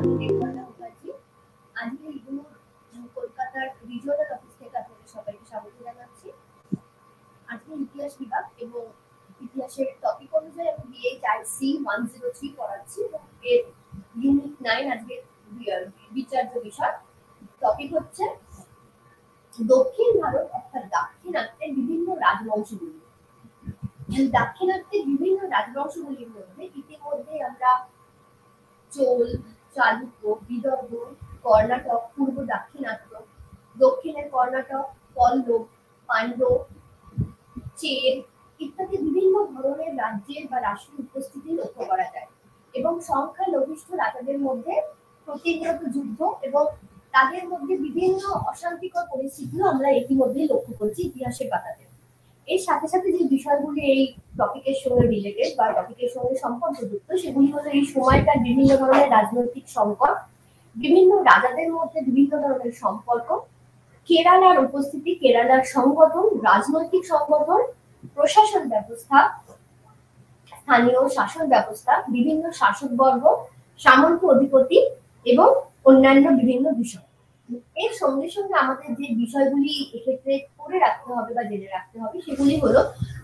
আমি রেখা মুখার্জি। আজকে ইগনোর কলকাতার রিজিওনাল অফিস থেকে আপনাদের সবাইকে স্বাগত জানাচ্ছি। আজকে ইতিহাস বিভাগ এবং ইতিহাসের টপিক অনুযায়ী আমি বিএইচআইসি 103 পড়াচ্ছি এবং এর ইউনিট 9 আজকে বিচার্য বিষয়। টপিক হচ্ছে দক্ষিণ ভারত অর্থাৎ দাক্ষিণাত্যের বিভিন্ন রাজবংশগুলি। দাক্ষিণাত্যের বিভিন্ন রাজবংশগুলির মধ্যে ইতিমধ্যে আমরা চোল, চালুক্য, বিদর্ভ, কর্ণাটক, পূর্ব দাক্ষিণাত্য, দক্ষিণের কর্ণাটক, পল্লব, পাণ্ডব, চের ইত্যাদি বিভিন্ন ধরনের রাজ্যের বা রাষ্ট্রের উপস্থিতি লক্ষ্য করা যায় এবং সংখ্যালঘিষ্ঠ রাজাদের মধ্যে প্রতিনিয়ত যুদ্ধ এবং তাদের মধ্যে বিভিন্ন অশান্তিকর পরিস্থিতিও আমরা ইতিমধ্যেই লক্ষ্য করছি ইতিহাসের পাতাতে। এর সাথে সাথে যে বিষয়গুলি এই টপিকের সঙ্গে রিলেটেড বা টপিকের সঙ্গে সম্পর্কযুক্ত সেগুলি হলো এই সময়কার বিভিন্ন ধরনের রাজনৈতিক সংকট, বিভিন্ন রাজাদের মধ্যে বিভিন্ন ধরনের সম্পর্ক, কেরালার উপস্থিতি, কেরালার সংগঠন, রাজনৈতিক সংগঠন, প্রশাসন ব্যবস্থা, স্থানীয় শাসন ব্যবস্থা, বিভিন্ন শাসকবর্গ, সামন্ত অধিপতি এবং অন্যান্য বিভিন্ন বিষয়। এর সঙ্গে সঙ্গে আমাদের যে বিষয়গুলি এক্ষেত্রে করে রাখতে হবে বা জেনে রাখতে হবে সেগুলি হলো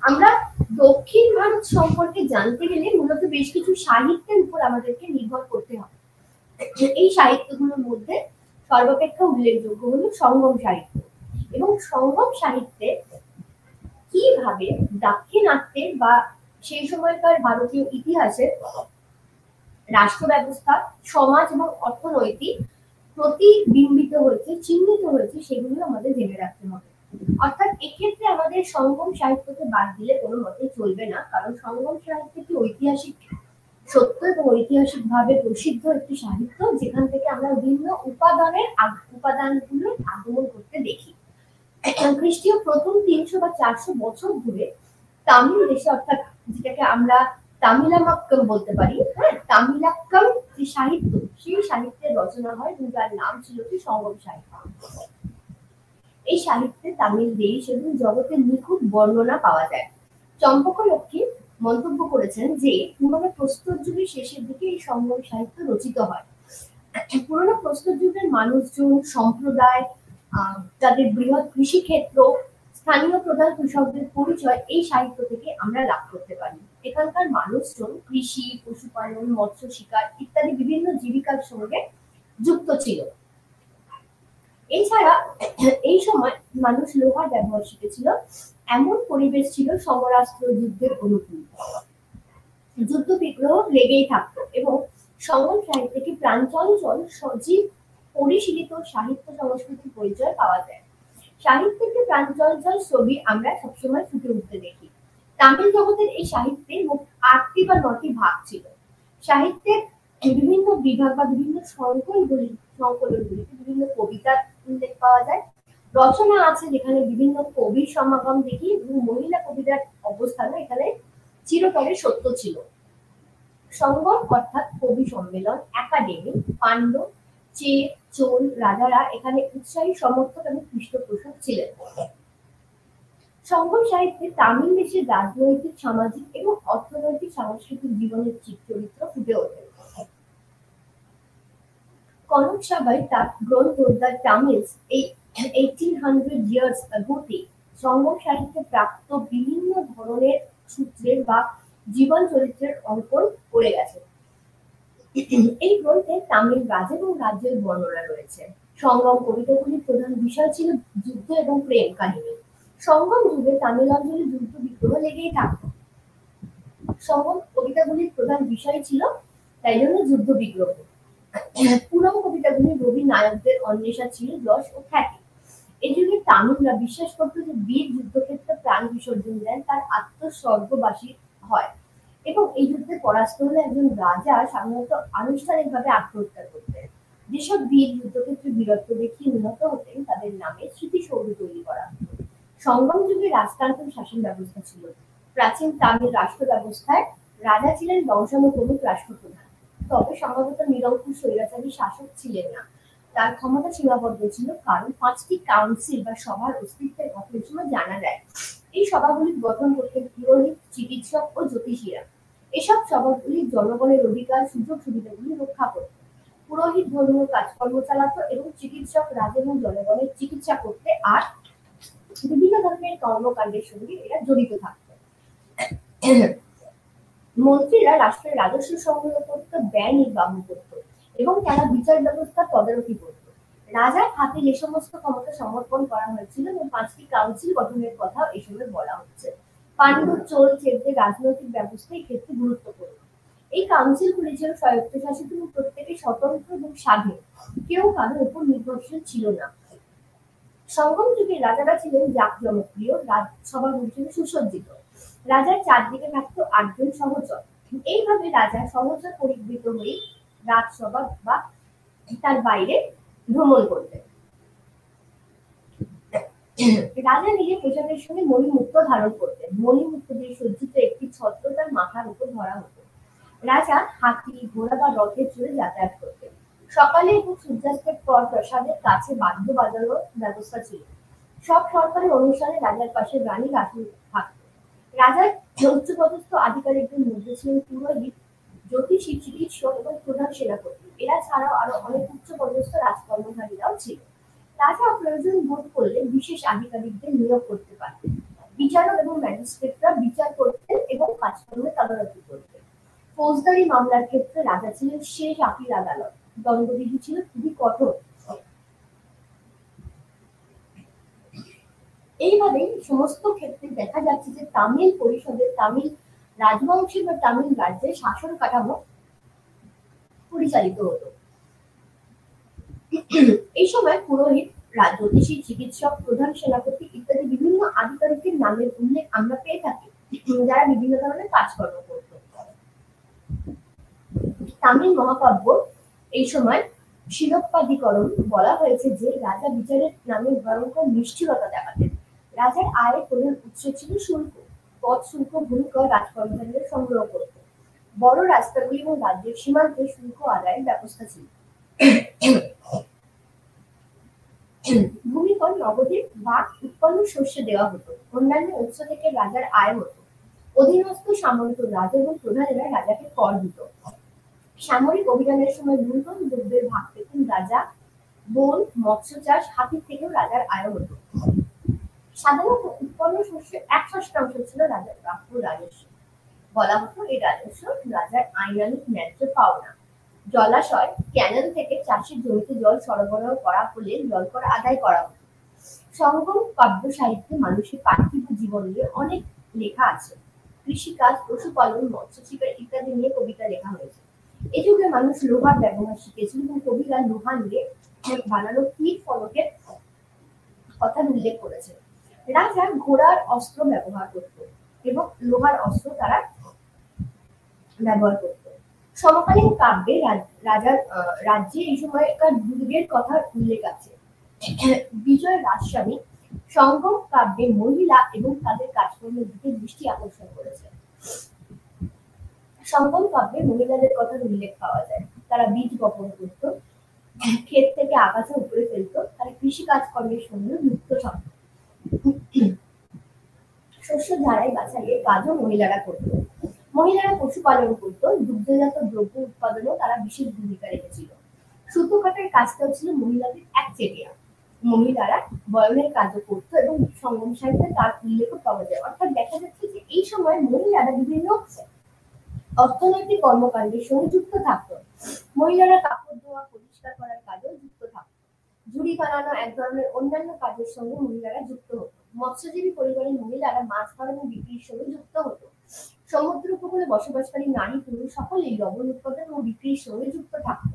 আমরা দক্ষিণ ভারত সম্পর্কে জানতে গেলে মূলত বেশ কিছু সাহিত্যের উপর আমাদেরকে নির্ভর করতে হবে। এই সাহিত্যগুলোর মধ্যে সর্বাপেক্ষা উল্লেখযোগ্য হলো সঙ্গম সাহিত্য এবং সঙ্গম সাহিত্যে কিভাবে দাক্ষিণাত্যের বা সেই সময়কার ভারতীয় ইতিহাসের রাষ্ট্র ব্যবস্থা, সমাজ এবং অর্থনৈতিক প্রতিবিম্বিত হয়েছে, চিহ্নিত হয়েছে সেগুলো আমাদের জেনে রাখতে হবে। অর্থাৎ এক্ষেত্রে আমাদের সঙ্গম সাহিত্যকে বাদ দিলে কোনো মতে চলবে না, কারণ সঙ্গম সাহিত্য একটি ঐতিহাসিক সত্য এবং ঐতিহাসিকভাবে প্রসিদ্ধ একটি সাহিত্য যেখান থেকে আমরা বিভিন্ন উপাদানগুলোর আগমন করতে দেখি। খ্রিস্টীয় প্রথম 300 বা 400 বছর ধরে তামিল দেশে অর্থাৎ যেটাকে আমরা তামিলামাক্কম বলতে পারি, হ্যাঁ, তামিলাক্কম যে সাহিত্য সেই সাহিত্যের রচনা হয় এবং যার নাম ছিল কি সঙ্গম সাহিত্য। এই সাহিত্যে তামিল দেশ এবং জগতের নিখুঁত বর্ণনা পাওয়া যায়। চম্পকলক্ষ্মী মন্তব্য করেছেন যে পুরনো প্রস্তর যুগের শেষের দিকে এই সঙ্গম সাহিত্য রচিত হয়। পুরনো প্রস্তর যুগের মানুষজন, সম্প্রদায়, তাদের বৃহৎ কৃষিক্ষেত্র, স্থানীয় প্রধান কৃষকদের পরিচয় এই সাহিত্য থেকে আমরা লাভ করতে পারি। এখানকার মানুষজন কৃষি, পশুপালন, মৎস্য শিকার ইত্যাদি বিভিন্ন জীবিকার সঙ্গে যুক্ত ছিল। এছাড়া এই সময় মানুষ লোহার ব্যবহার শিখেছিল, এমন পরিবেশ ছিল সমরাস্ত্র যুদ্ধের অনুকূল। যুদ্ধ বিগ্রহ লেগেই থাকতো এবং সঙ্গম সাহিত্য থেকে প্রাঞ্চঞ্চল সজীব পরিশীলিত সাহিত্য সংস্কৃতির পরিচয় পাওয়া যায়। সাহিত্যকে প্রাঞ্চঞ্চল ছবি আমরা সবসময় ফুটে উঠতে দেখি। তামিল জগতের এই সাহিত্যে মোট 8টি বা 9টি ভাগ ছিল। সাহিত্যের বিভিন্ন বিভাগ বা বিভিন্ন সংকলনগুলিতে বিভিন্ন কবিতার উল্লেখ পাওয়া যায়। রচনা আছে যেখানে বিভিন্ন কবির সমাগম দেখি এবং মহিলা কবিতার অবস্থান এখানে চিরতরে সত্য ছিল। সঙ্গম অর্থাৎ কবি সম্মেলন, একাডেমি, পাণ্ডব, চের, চোল রাজারা এখানে উৎসাহী সমর্থক এবং পৃষ্ঠপোষক ছিলেন। সঙ্গম সাহিত্যে তামিল দেশের রাজনৈতিক, সামাজিক এবং অর্থনৈতিক সাংস্কৃতিক জীবনের চরিত্র ফুটে ওঠে। কনক সাবাই তার গ্রন্থ দ্য তামিলস এই 1800 years ago-তে সঙ্গম সাহিত্যে প্রাপ্ত বিভিন্ন ধরনের সূত্রের বা জীবন চরিত্রের অঙ্কন করে গেছে। এই গ্রন্থে তামিল রাজা এবং রাজ্যের বর্ণনা রয়েছে। সঙ্গম কবিতাগুলির প্রধান বিষয় ছিল যুদ্ধ এবং প্রেম কাহিনী। সঙ্গম যুগে তামিল অঞ্চলে যুদ্ধ বিগ্রহ লেগেই থাকত। সঙ্গম কবিতাগুলির প্রধান বিষয় ছিল তাই জন্য যুদ্ধ বিগ্রহ। পুরাণ কবিতাগুলি রবি নায়কদের অন্বেষা ছিল যশ ও খ্যাতি। এই যুগে তামিলরা বিশ্বাস করত যে বীর যুদ্ধক্ষেত্রে প্রাণ বিসর্জন দেন তার আত্মস্বর্গবাসী হয় এবং এই যুদ্ধে পরাস্ত হলে একজন রাজা সাধারণত আনুষ্ঠানিকভাবে আত্মহত্যা করতেন। যেসব বীর যুদ্ধক্ষেত্রে বীরত্ব দেখিয়ে নিহত হতেন তাদের নামে স্মৃতিসৌধ তৈরি করা হতো। সঙ্গম যুগে রাজতান্ত্রিক শাসন ব্যবস্থা ছিল। প্রাচীন তামিল রাষ্ট্র ব্যবস্থায় রাজা ছিলেন বংশানুক্রমিক রাষ্ট্রপ্রধান, তবে সম্ভবত নিরঙ্কুশ স্বৈরাচারী শাসক ছিলেন না। তার ক্ষমতা সীমাবদ্ধ ছিল কারণ 5টি কাউন্সিল বা সভার অস্তিত্বের কথা এই সময় জানা যায়। এই সভাগুলি গঠন করতেন পুরোহিত, চিকিৎসক ও জ্যোতিষীরা। এসব সভাগুলি জনগণের অধিকার, সুযোগ সুবিধাগুলি রক্ষা করত। পুরোহিত ধর্মীয় কাজকর্ম চালাতো এবং চিকিৎসক রাজা এবং জনগণের চিকিৎসা করতে আর বিভিন্ন ধরনের কর্মকাণ্ডের সঙ্গে এরা জড়িত থাকতো। মন্ত্রীরা রাষ্ট্রের রাজস্ব সংগ্রহ করত, ব্যয় নির্বাহ করত এবং তারা বিচার ব্যবস্থা তদারকি করত। রাজার হাতে যে সমস্ত ক্ষমতা সমর্পণ করা হয়েছিল এবং 5টি কাউন্সিল গঠনের কথা এই সময় বলা হচ্ছে। পান্ডু, চোল, চেকদের রাজনৈতিক ব্যবস্থা এই ক্ষেত্রে গুরুত্বপূর্ণ। এই কাউন্সিলগুলি ছিল স্বায়ত্তশাসিত এবং প্রত্যেকে স্বতন্ত্র এবং স্বাধীন, কেউ কারোর উপর নির্ভরশীল ছিল না। সঙ্গম যুগের রাজারা ছিলেন জাঁকজমকপ্রিয়, রাজসভাগুলি ছিল সুসজ্জিত। রাজার চারদিকে থাকতো 8জন সহচর। এইভাবে রাজা সহজে পরিবৃত হয়ে রাজসভা বা তার বাইরে ভ্রমণ করতেন। রাজা নিজে পোশাকের সঙ্গে মণিমুক্ত ধারণ করতেন। মণিমুক্ত দিয়ে সজ্জিত একটি ছত্র তার মাথার উপর ধরা হতো। রাজা হাতি, ঘোড়া বা রথে চড়ে যাতায়াত করতেন। সকালে এবং সূর্যাস্তের পর প্রাসাদের কাছে বাদ্য বাজানোর ব্যবস্থা ছিল। সব সরকারি অনুষ্ঠানে রাজার পাশে রানী রাখি থাকত। রাজার উচ্চপদস্থ আধিকারিকদের মধ্যে ছিলেন পুরোহিত, জ্যোতিষী, চিকিৎসক এবং প্রধান সেনাপতি। এরা ছাড়াও আরো অনেক উচ্চপদস্থ রাজকর্মচারীরাও ছিল। রাজা প্রয়োজন বোধ করলে বিশেষ আধিকারিকদের নিয়োগ করতে পারতেন। বিচারক এবং ম্যাজিস্ট্রেটরা বিচার করতেন এবং কাজকর্মে তদারকি করতেন। ফৌজদারি মামলার ক্ষেত্রে রাজা ছিলেন শেষ আপিল আদালত। দণ্ডবিধি ছিল খুবই কঠোর। এইভাবেই সমস্ত ক্ষেত্রে দেখা যাচ্ছে যে তামিল পরিষদের, তামিল রাজবংশী বা তামিল রাজ্যের শাসন কাঠামো পরিচালিত হতো। এই সময় পুরোহিত, জ্যোতিষী, চিকিৎসক, প্রধান সেনাপতি ইত্যাদি বিভিন্ন আধিকারিকের নামের উল্লেখ আমরা পেয়ে থাকি, যারা বিভিন্ন ধরনের কাজকর্ম করত। তামিল মহাকাব্য এই সময় শিরোপাধিকরণ বলা হয়েছে যে রাজা বিচারের নামে ভয়ঙ্কর নিষ্ঠুরতা দেখাতেন। রাজার আয়ের প্রধান উৎস ছিল শুল্ক। পদ শুল্ক, ভূমিকর রাজকর্মচারীদের সংগ্রহ করত। বড় রাস্তাগুলি এবং রাজ্যের সীমান্তে শুল্ক আদায়ের ব্যবস্থা ছিল। ভূমিকর নগদে বা উৎপন্ন শস্যে দেওয়া হতো। অন্যান্য উৎস থেকে রাজার আয় হতো। অধীনস্থ সামন্ত রাজা এবং প্রধানেরা রাজাকে কর দিত। সামরিক অভিযানের সময় লুণ্ঠন দ্রব্যের ভাগ পেতেন রাজা। বন, মৎস্য চাষ, হাতির থেকেও রাজার আয় হতো। সাধারণত উৎপন্ন শস্যের 1/6 ছিল রাজার প্রাপ্য রাজস্ব। বলা হতো এই রাজস্ব রাজার আইনানুগ ন্যায্য পাওনা। জলাশয়, ক্যানেল থেকে চাষের জমিতে জল সরবরাহ করা হলে জলকর আদায় করা হতো। সঙ্গম কাব্য সাহিত্যে মানুষের পার্থিব জীবন নিয়ে অনেক লেখা আছে। কৃষিকাজ, পশুপালন, মৎস্য শিকার ইত্যাদি নিয়ে কবিতা লেখা হয়েছে। এই যুগে মানুষ লোহার ব্যবহার শিখেছিল এবং কবিরা লোহা নিয়ে বানানো কীট ফলকের কথা উল্লেখ করেছে। রাজা ঘোড়ার অস্ত্র ব্যবহার করত এবং লোহার অস্ত্র তারা ব্যবহার করত। সমকালীন কাব্যে রাজার রাজ্যে এই সময়কার দুর্গের কথা উল্লেখ আছে। বিজয় রাজস্বামী সঙ্গম কাব্যে মহিলা এবং তাদের কাজকর্মের দিকে দৃষ্টি আকর্ষণ করেছে। সঙ্গম কাব্যে মহিলাদের কথা উল্লেখ পাওয়া যায়। তারা বীজ বপন করত, ক্ষেত থেকে আগাছা উপরে ফেলত, তারা কৃষি কাজকর্মের সঙ্গে যুক্ত থাকত। শস্য ঝাড়াই বাছাইয়ে কাজও মহিলারা করত। মহিলারা পশুপালন করত, দুগ্ধজাত দ্রব্য উৎপাদনেও তারা বিশেষ ভূমিকা রেখেছিল। সুতো কাটার কাজটাও ছিল মহিলাদের একচেটিয়া। মহিলারা বয়নের কাজও করত এবং সঙ্গম সাহিত্যে তার উল্লেখও পাওয়া যায়। অর্থাৎ দেখা যাচ্ছে যে এই সময় মহিলারা বিভিন্ন অর্থনৈতিক কর্মকাণ্ডের সঙ্গে যুক্ত থাকত। মহিলারা কাপড় ধোয়া, পরিষ্কার করার কাজেও যুক্ত থাকত। ঝুড়ি বানানো এক ধরনের অন্যান্য কাজের সঙ্গে মহিলারা যুক্ত হতো। মৎস্যজীবী পরিবারের মহিলারা মাছ ধরা এবং বিক্রির সঙ্গে যুক্ত হতো। সমুদ্র উপকূলে বসবাসকারী নারী পুরুষ সকলেই লবণ উৎপাদন ও বিক্রির সঙ্গে যুক্ত থাকত।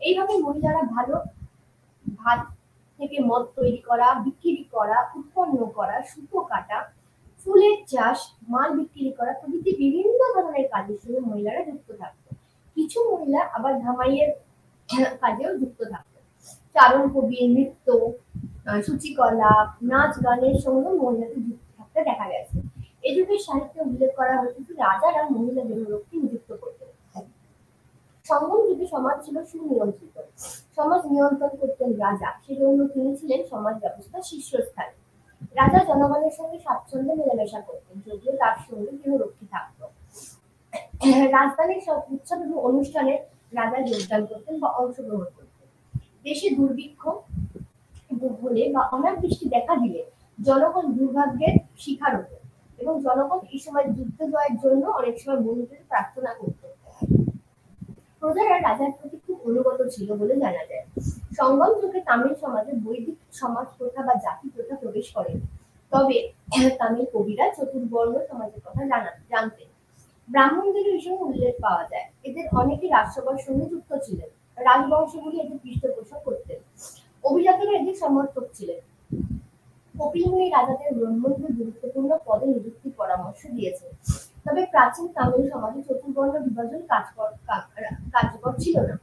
এইভাবে মহিলারা ভালো ভাত থেকে মদ তৈরি করা, বিক্রি করা, উৎপন্ন করা, সুতো কাটা, ফুলের চাষ, মাল বিক্রি করা প্রভৃতি বিভিন্ন ধরনের কাজের সঙ্গে মহিলারা যুক্ত থাকত। কিছু মহিলা আবার ধামাইয়ের কাজেও যুক্ত থাকত। চারণ কবি, নৃত্য, সূচিকলা, নাচ গানের সঙ্গে মহিলাদের যুক্ত থাকতে দেখা গেছে। এই যুগের সাহিত্যে উল্লেখ করা হয়েছে যে রাজারা মহিলাদের রক্ষী নিযুক্ত করতেন। সঙ্গম যুগে সমাজ ছিল সুনিয়ন্ত্রিত। সমাজ নিয়ন্ত্রণ করতেন রাজা, সেজন্য তিনি ছিলেন সমাজ ব্যবস্থার শীর্ষস্থানে। রাজা জনগণের সঙ্গে স্বাচ্ছন্দ্যে মেলামেশা করতেন, যদিও তার সঙ্গে গৃহরক্ষী থাকত। রাজধানীর সব উৎসব এবং অনুষ্ঠানে রাজা যোগদান করতেন বা অংশগ্রহণ করতেন। দেশে দুর্ভিক্ষ হলে বা অনাবৃষ্টি দেখা দিলে জনগণ দুর্ভাগ্যের শিকার হতো এবং জনগণ এই সময় যুদ্ধ জয়ের জন্য অনেক সময় বন্ধুদের প্রার্থনা করত। প্রজারা রাজার প্রতি খুব অনুগত ছিল বলে জানা যায়। সঙ্গম যুগে তামিল সমাজে বৈদিক সমাজ প্রথা বা জাতি প্রথা প্রবেশ করেন। তবে তামিল কবিরা চতুর্বর্ণ সমাজের কথা জানতেন। ব্রাহ্মণদের হিসেবে উল্লেখ পাওয়া যায়। এদের অনেকে রাজসভার সঙ্গে যুক্ত ছিলেন। রাজবংশগুলি এদের পৃষ্ঠপোষক করতেন। অভিজাতরা এদের সমর্থক ছিলেন। কপিল মুনি রাজাদের ব্রহ্মকে গুরুত্বপূর্ণ পদে নিযুক্তির পরামর্শ দিয়েছেন। তবে প্রাচীন তামিল সমাজে চতুর্বর্ণ বিভাজন কার্যকর ছিল না।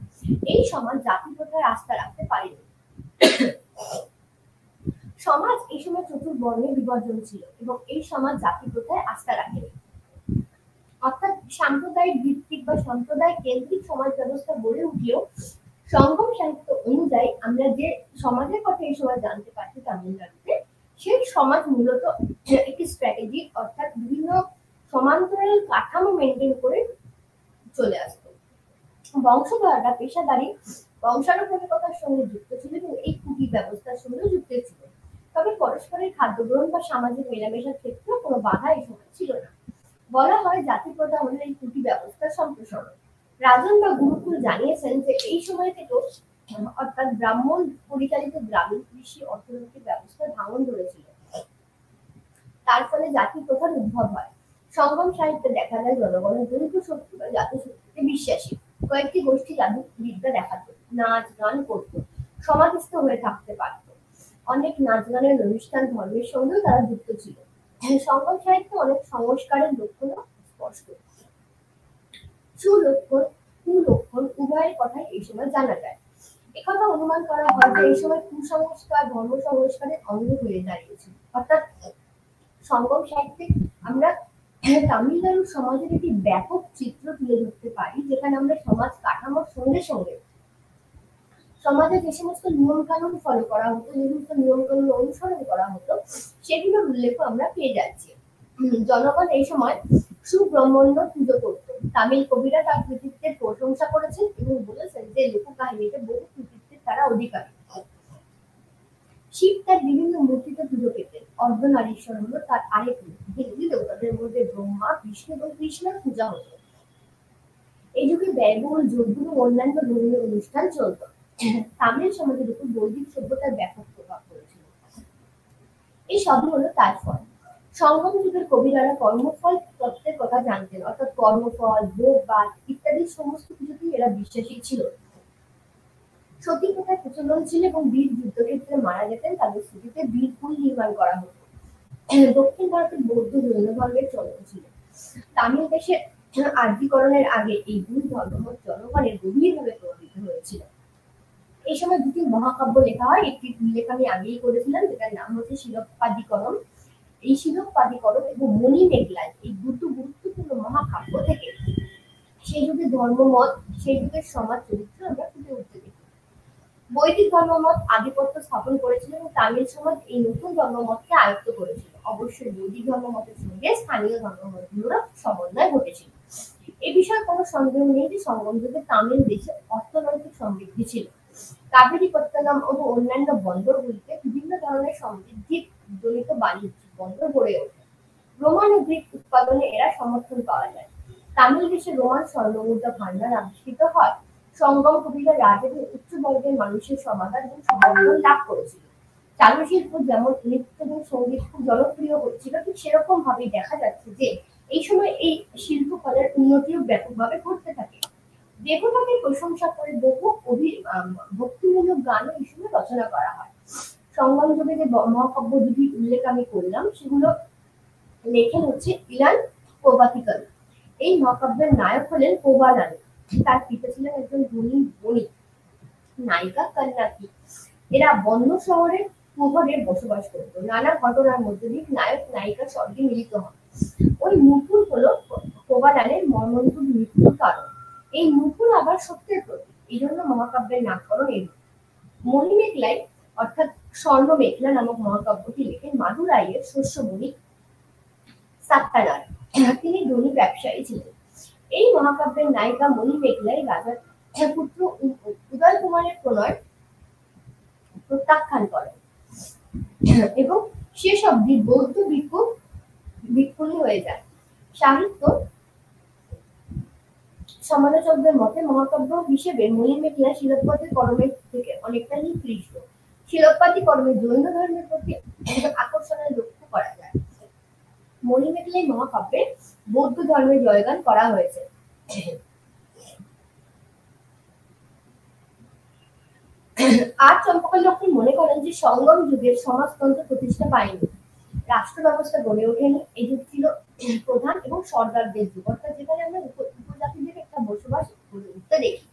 এই সমাজ জাতি প্রথায় আস্থা রাখতে পারেনি। সমাজ এই সময় চতুর্বর্ণে বিভাজন ছিল এবং এই সমাজ জাতি প্রথায় আস্থা রাখেনি। অর্থাৎ সাম্প্রদায়িক ভিত্তিক বা সম্প্রদায় কেন্দ্রিক সমাজ ব্যবস্থা গড়ে উঠলেও সঙ্গম সাহিত্য অনুযায়ী আমরা যে সমাজের কথা এই সময় জানতে পারছি তামিলনাড়ুতে, সেই সমাজ মূলত একটি স্ট্র্যাটেজি অর্থাৎ বিভিন্ন সমান্তরাল কাঠামো মেনটেন করে চলে আসতো। বংশধররা পেশাদারি বংশানুক্রমিকতার সঙ্গে যুক্ত ছিল এবং এই কুটির ব্যবস্থার সঙ্গে যুক্ত ছিল। তবে পরস্পরের খাদ্য গ্রহণ বা সামাজিক মেলামেশার ক্ষেত্রে কোনো বাধা এই সময় ছিল না। বলা হয় জাতি প্রথা হল এই কুটি ব্যবস্থার সম্প্রসারণ। রাজন বা গুরুকুল জানিয়েছেন যে এই সময় থেকে অর্থাৎ ব্রাহ্মণ পরিচালিত গ্রামীণ কৃষি অর্থনৈতিক ব্যবস্থা ভাঙন ধরেছিল। তার ফলে জাতি প্রথার উদ্ভব হয়। সঙ্গম সাহিত্যে দেখা যায় জনগণের দৈহিক শক্তি বা জাতি শক্তিতে বিশ্বাসী। কয়েকটি গোষ্ঠী জাদু বিদ্যা দেখাতো, নাচ গান করতো, সমাধিস্থ হয়ে থাকতে পারত। অনেক নাচ গানের অনুষ্ঠান ধর্মের সঙ্গেও তারা যুক্ত ছিল। সঙ্গম সাহিত্যে অনেক সংস্কারের লক্ষণ স্পষ্ট। সুলক্ষণ কুলক্ষণ উভয়ের কথাই এই সময় জানা যায়। একথা অনুমান করা হয় যে এই সময় কুসংস্কার ধর্ম সংস্কারের অঙ্গ হয়ে দাঁড়িয়েছিল। অর্থাৎ সঙ্গম সাহিত্যে আমরা তামিলনাড়ুর সমাজের একটি ব্যাপক চিত্র তুলে ধরতে পারি, যেখানে আমরা সমাজ কাঠামোর সঙ্গে সঙ্গে সমাজে যে সমস্ত নিয়ম কানুন ফলো করা হতো, যে সমস্ত নিয়ম কানুন অনুসরণ করা হতো, সেগুলোর উল্লেখ আমরা পেয়ে যাচ্ছি। জনগণ এই সময় সুব্রহ্মণ্য পুজো করত। তামিল কবিরা তার কৃতিত্বের প্রশংসা করেছেন এবং বলেছেন যে লোককাহিনীতে বহু কৃতিত্বের তারা অধিকারী। শিব তার বিভিন্ন মূর্তিতে পুজো পেতেন। অর্ধনারীশ্বর হলো তার আরেক রূপ। হিন্দু দেবতাদের মধ্যে ব্রহ্মা, বিষ্ণু এবং কৃষ্ণের পূজা হতো। এই যুগে ব্যয়বহুল যজ্ঞ ও অন্যান্য ধর্মীয় অনুষ্ঠান চলত। তামিল সমাজের উপর বৈদিক সভ্যতার ব্যাপক প্রভাব পড়েছিল। এই সবই হলো তার ফল। সঙ্গম যুগের কবিরারা কর্মফল তত্ত্বের কথা জানতেন, অর্থাৎ কর্মফল, ভোগবাদ ইত্যাদি সমস্ত কিছুতেই এরা বিশ্বাসী ছিল। সতী প্রথার প্রচলন ছিল এবং বীর যুদ্ধক্ষেত্রে মারা যেতেন তাদের স্মৃতিতে বীরকুল নির্মাণ করা হতো। দক্ষিণ ভারতের বৌদ্ধ জৈন ধর্মের চলন ছিল। তামিল দেশে আর্যীকরণের আগে এই দুই ধর্মমত জনগণের গভীরভাবে প্রভাবিত হয়েছিল। এই সময় দুটি মহাকাব্য লেখা হয়। একটি উল্লেখ আমি আগেই করেছিলাম, যেটার নাম হচ্ছে শিলপ্পাদিকরণ। এই শিলপ্পাদিকরণ এবং মণি মেঘলাই এই দুটো গুরুত্বপূর্ণ মহাকাব্য থেকে সেই যুগের ধর্মমত, সেই যুগের সমাজ চরিত্র আমরা ফুটে উঠতে দেখি। বৈদিক ধর্মমত আধিপত্য স্থাপন করেছিল এবং তামিল সমাজ এই নতুন ধর্মমতকে আয়ত্ত করেছিল। অবশ্যই বৈদিক ধর্মমতের সঙ্গে স্থানীয় ধর্মমতগুলোর সমন্বয় ঘটেছিল। এ বিষয়ে কোনো সন্দেহ নেই যে সঙ্গম যুগে তামিল দেশে অর্থনৈতিক সমৃদ্ধি ছিল। কাবেরী পত্তনম ও অন্যান্য বন্দরগুলিতে বিভিন্ন ধরনের সমৃদ্ধি জনিত বাণিজ্য বন্দর গড়ে ওঠে। রোমান ও গ্রিক উৎপাদনে এরা সমর্থন পাওয়া যায়। তামিল দেশে রোমান স্বর্ণমুদ্রা ভান্ডার আবিষ্কৃত হয়। সঙ্গম কবিরা রাজ এবং উচ্চ বর্গের মানুষের সমাধান এবং সমর্থন লাভ করেছিল। চারুশিল্প যেমন নৃত্য এবং সঙ্গীত খুব জনপ্রিয় হচ্ছিল, ঠিক সেরকম ভাবেই দেখা যাচ্ছে যে এই সময় এই শিল্পকলার উন্নতিও ব্যাপকভাবে ঘটতে থাকে। দেবতাকে প্রশংসা করে বহু ভক্তিমূলক গানও এই সময় রচনা করা হয়। সঙ্গম যুগে যে মহাকাব্য দুটি উল্লেখ আমি করলাম, সেগুলো লেখেন হচ্ছে ইলান কোবাতিকাল। এই মহাকাব্যের নায়ক হলেন কোবালানি। তার পিতা ছিলেন একজন ধনী বণিক। নায়িকা কন্যাকি। এরা বন্য শহরের প্রহরে বসবাস করত। নানা ঘটনার মধ্যে দিয়ে নায়ক নায়িকা স্বর্গে মিলিত হন। ওই মুকুল হলো কোবালানের মর্মন্তুদ মৃত্যুর কারণ। এই মুকুল আবার সত্যের প্রতীক, এই জন্য মহাকাব্যের নামকরণ এরূপ। মণি মেঘলাই অর্থাৎ স্বর্ণ মেঘলা নামক মহাকাব্যটি লেখেন মাদুরাইয়ের শস্য বণিক সাত্তানার। তিনি ধনী ব্যবসায়ী ছিলেন। এই মহাকাব্যের নায়িকা মণি মেঘলাই রাজার পুত্র উদয় কুমারের প্রণয় প্রত্যাখ্যান করেন এবং শেষ অবধি বৌদ্ধ ভিক্ষুণী হয়ে যায়। সাহিত্য সমালোচকদের মতে মহাকাব্য হিসেবে মণিমেখলা শিলাপতি কর্মের থেকে অনেকটা নিকৃষ্ট। শিলাপতি কর্মে জৈন ধর্মের প্রতি আকর্ষণের লক্ষ্য করা যায়। মণিমেখলাই মহাকাব্যে বৌদ্ধ ধর্মের জয়গান করা হয়েছে। আর চম্পকলক্ষ্মী মনে করেন যে সঙ্গম যুগের সমাজতন্ত্র প্রতিষ্ঠা পায়নি, রাষ্ট্র ব্যবস্থা গড়ে ওঠেনি। এই যুগ ছিল প্রধান এবং সর্দারদের যুগ, অর্থাৎ যেখানে আমরা উপজাতিদের একটা বসবাস গড়ে উঠতে দেখি।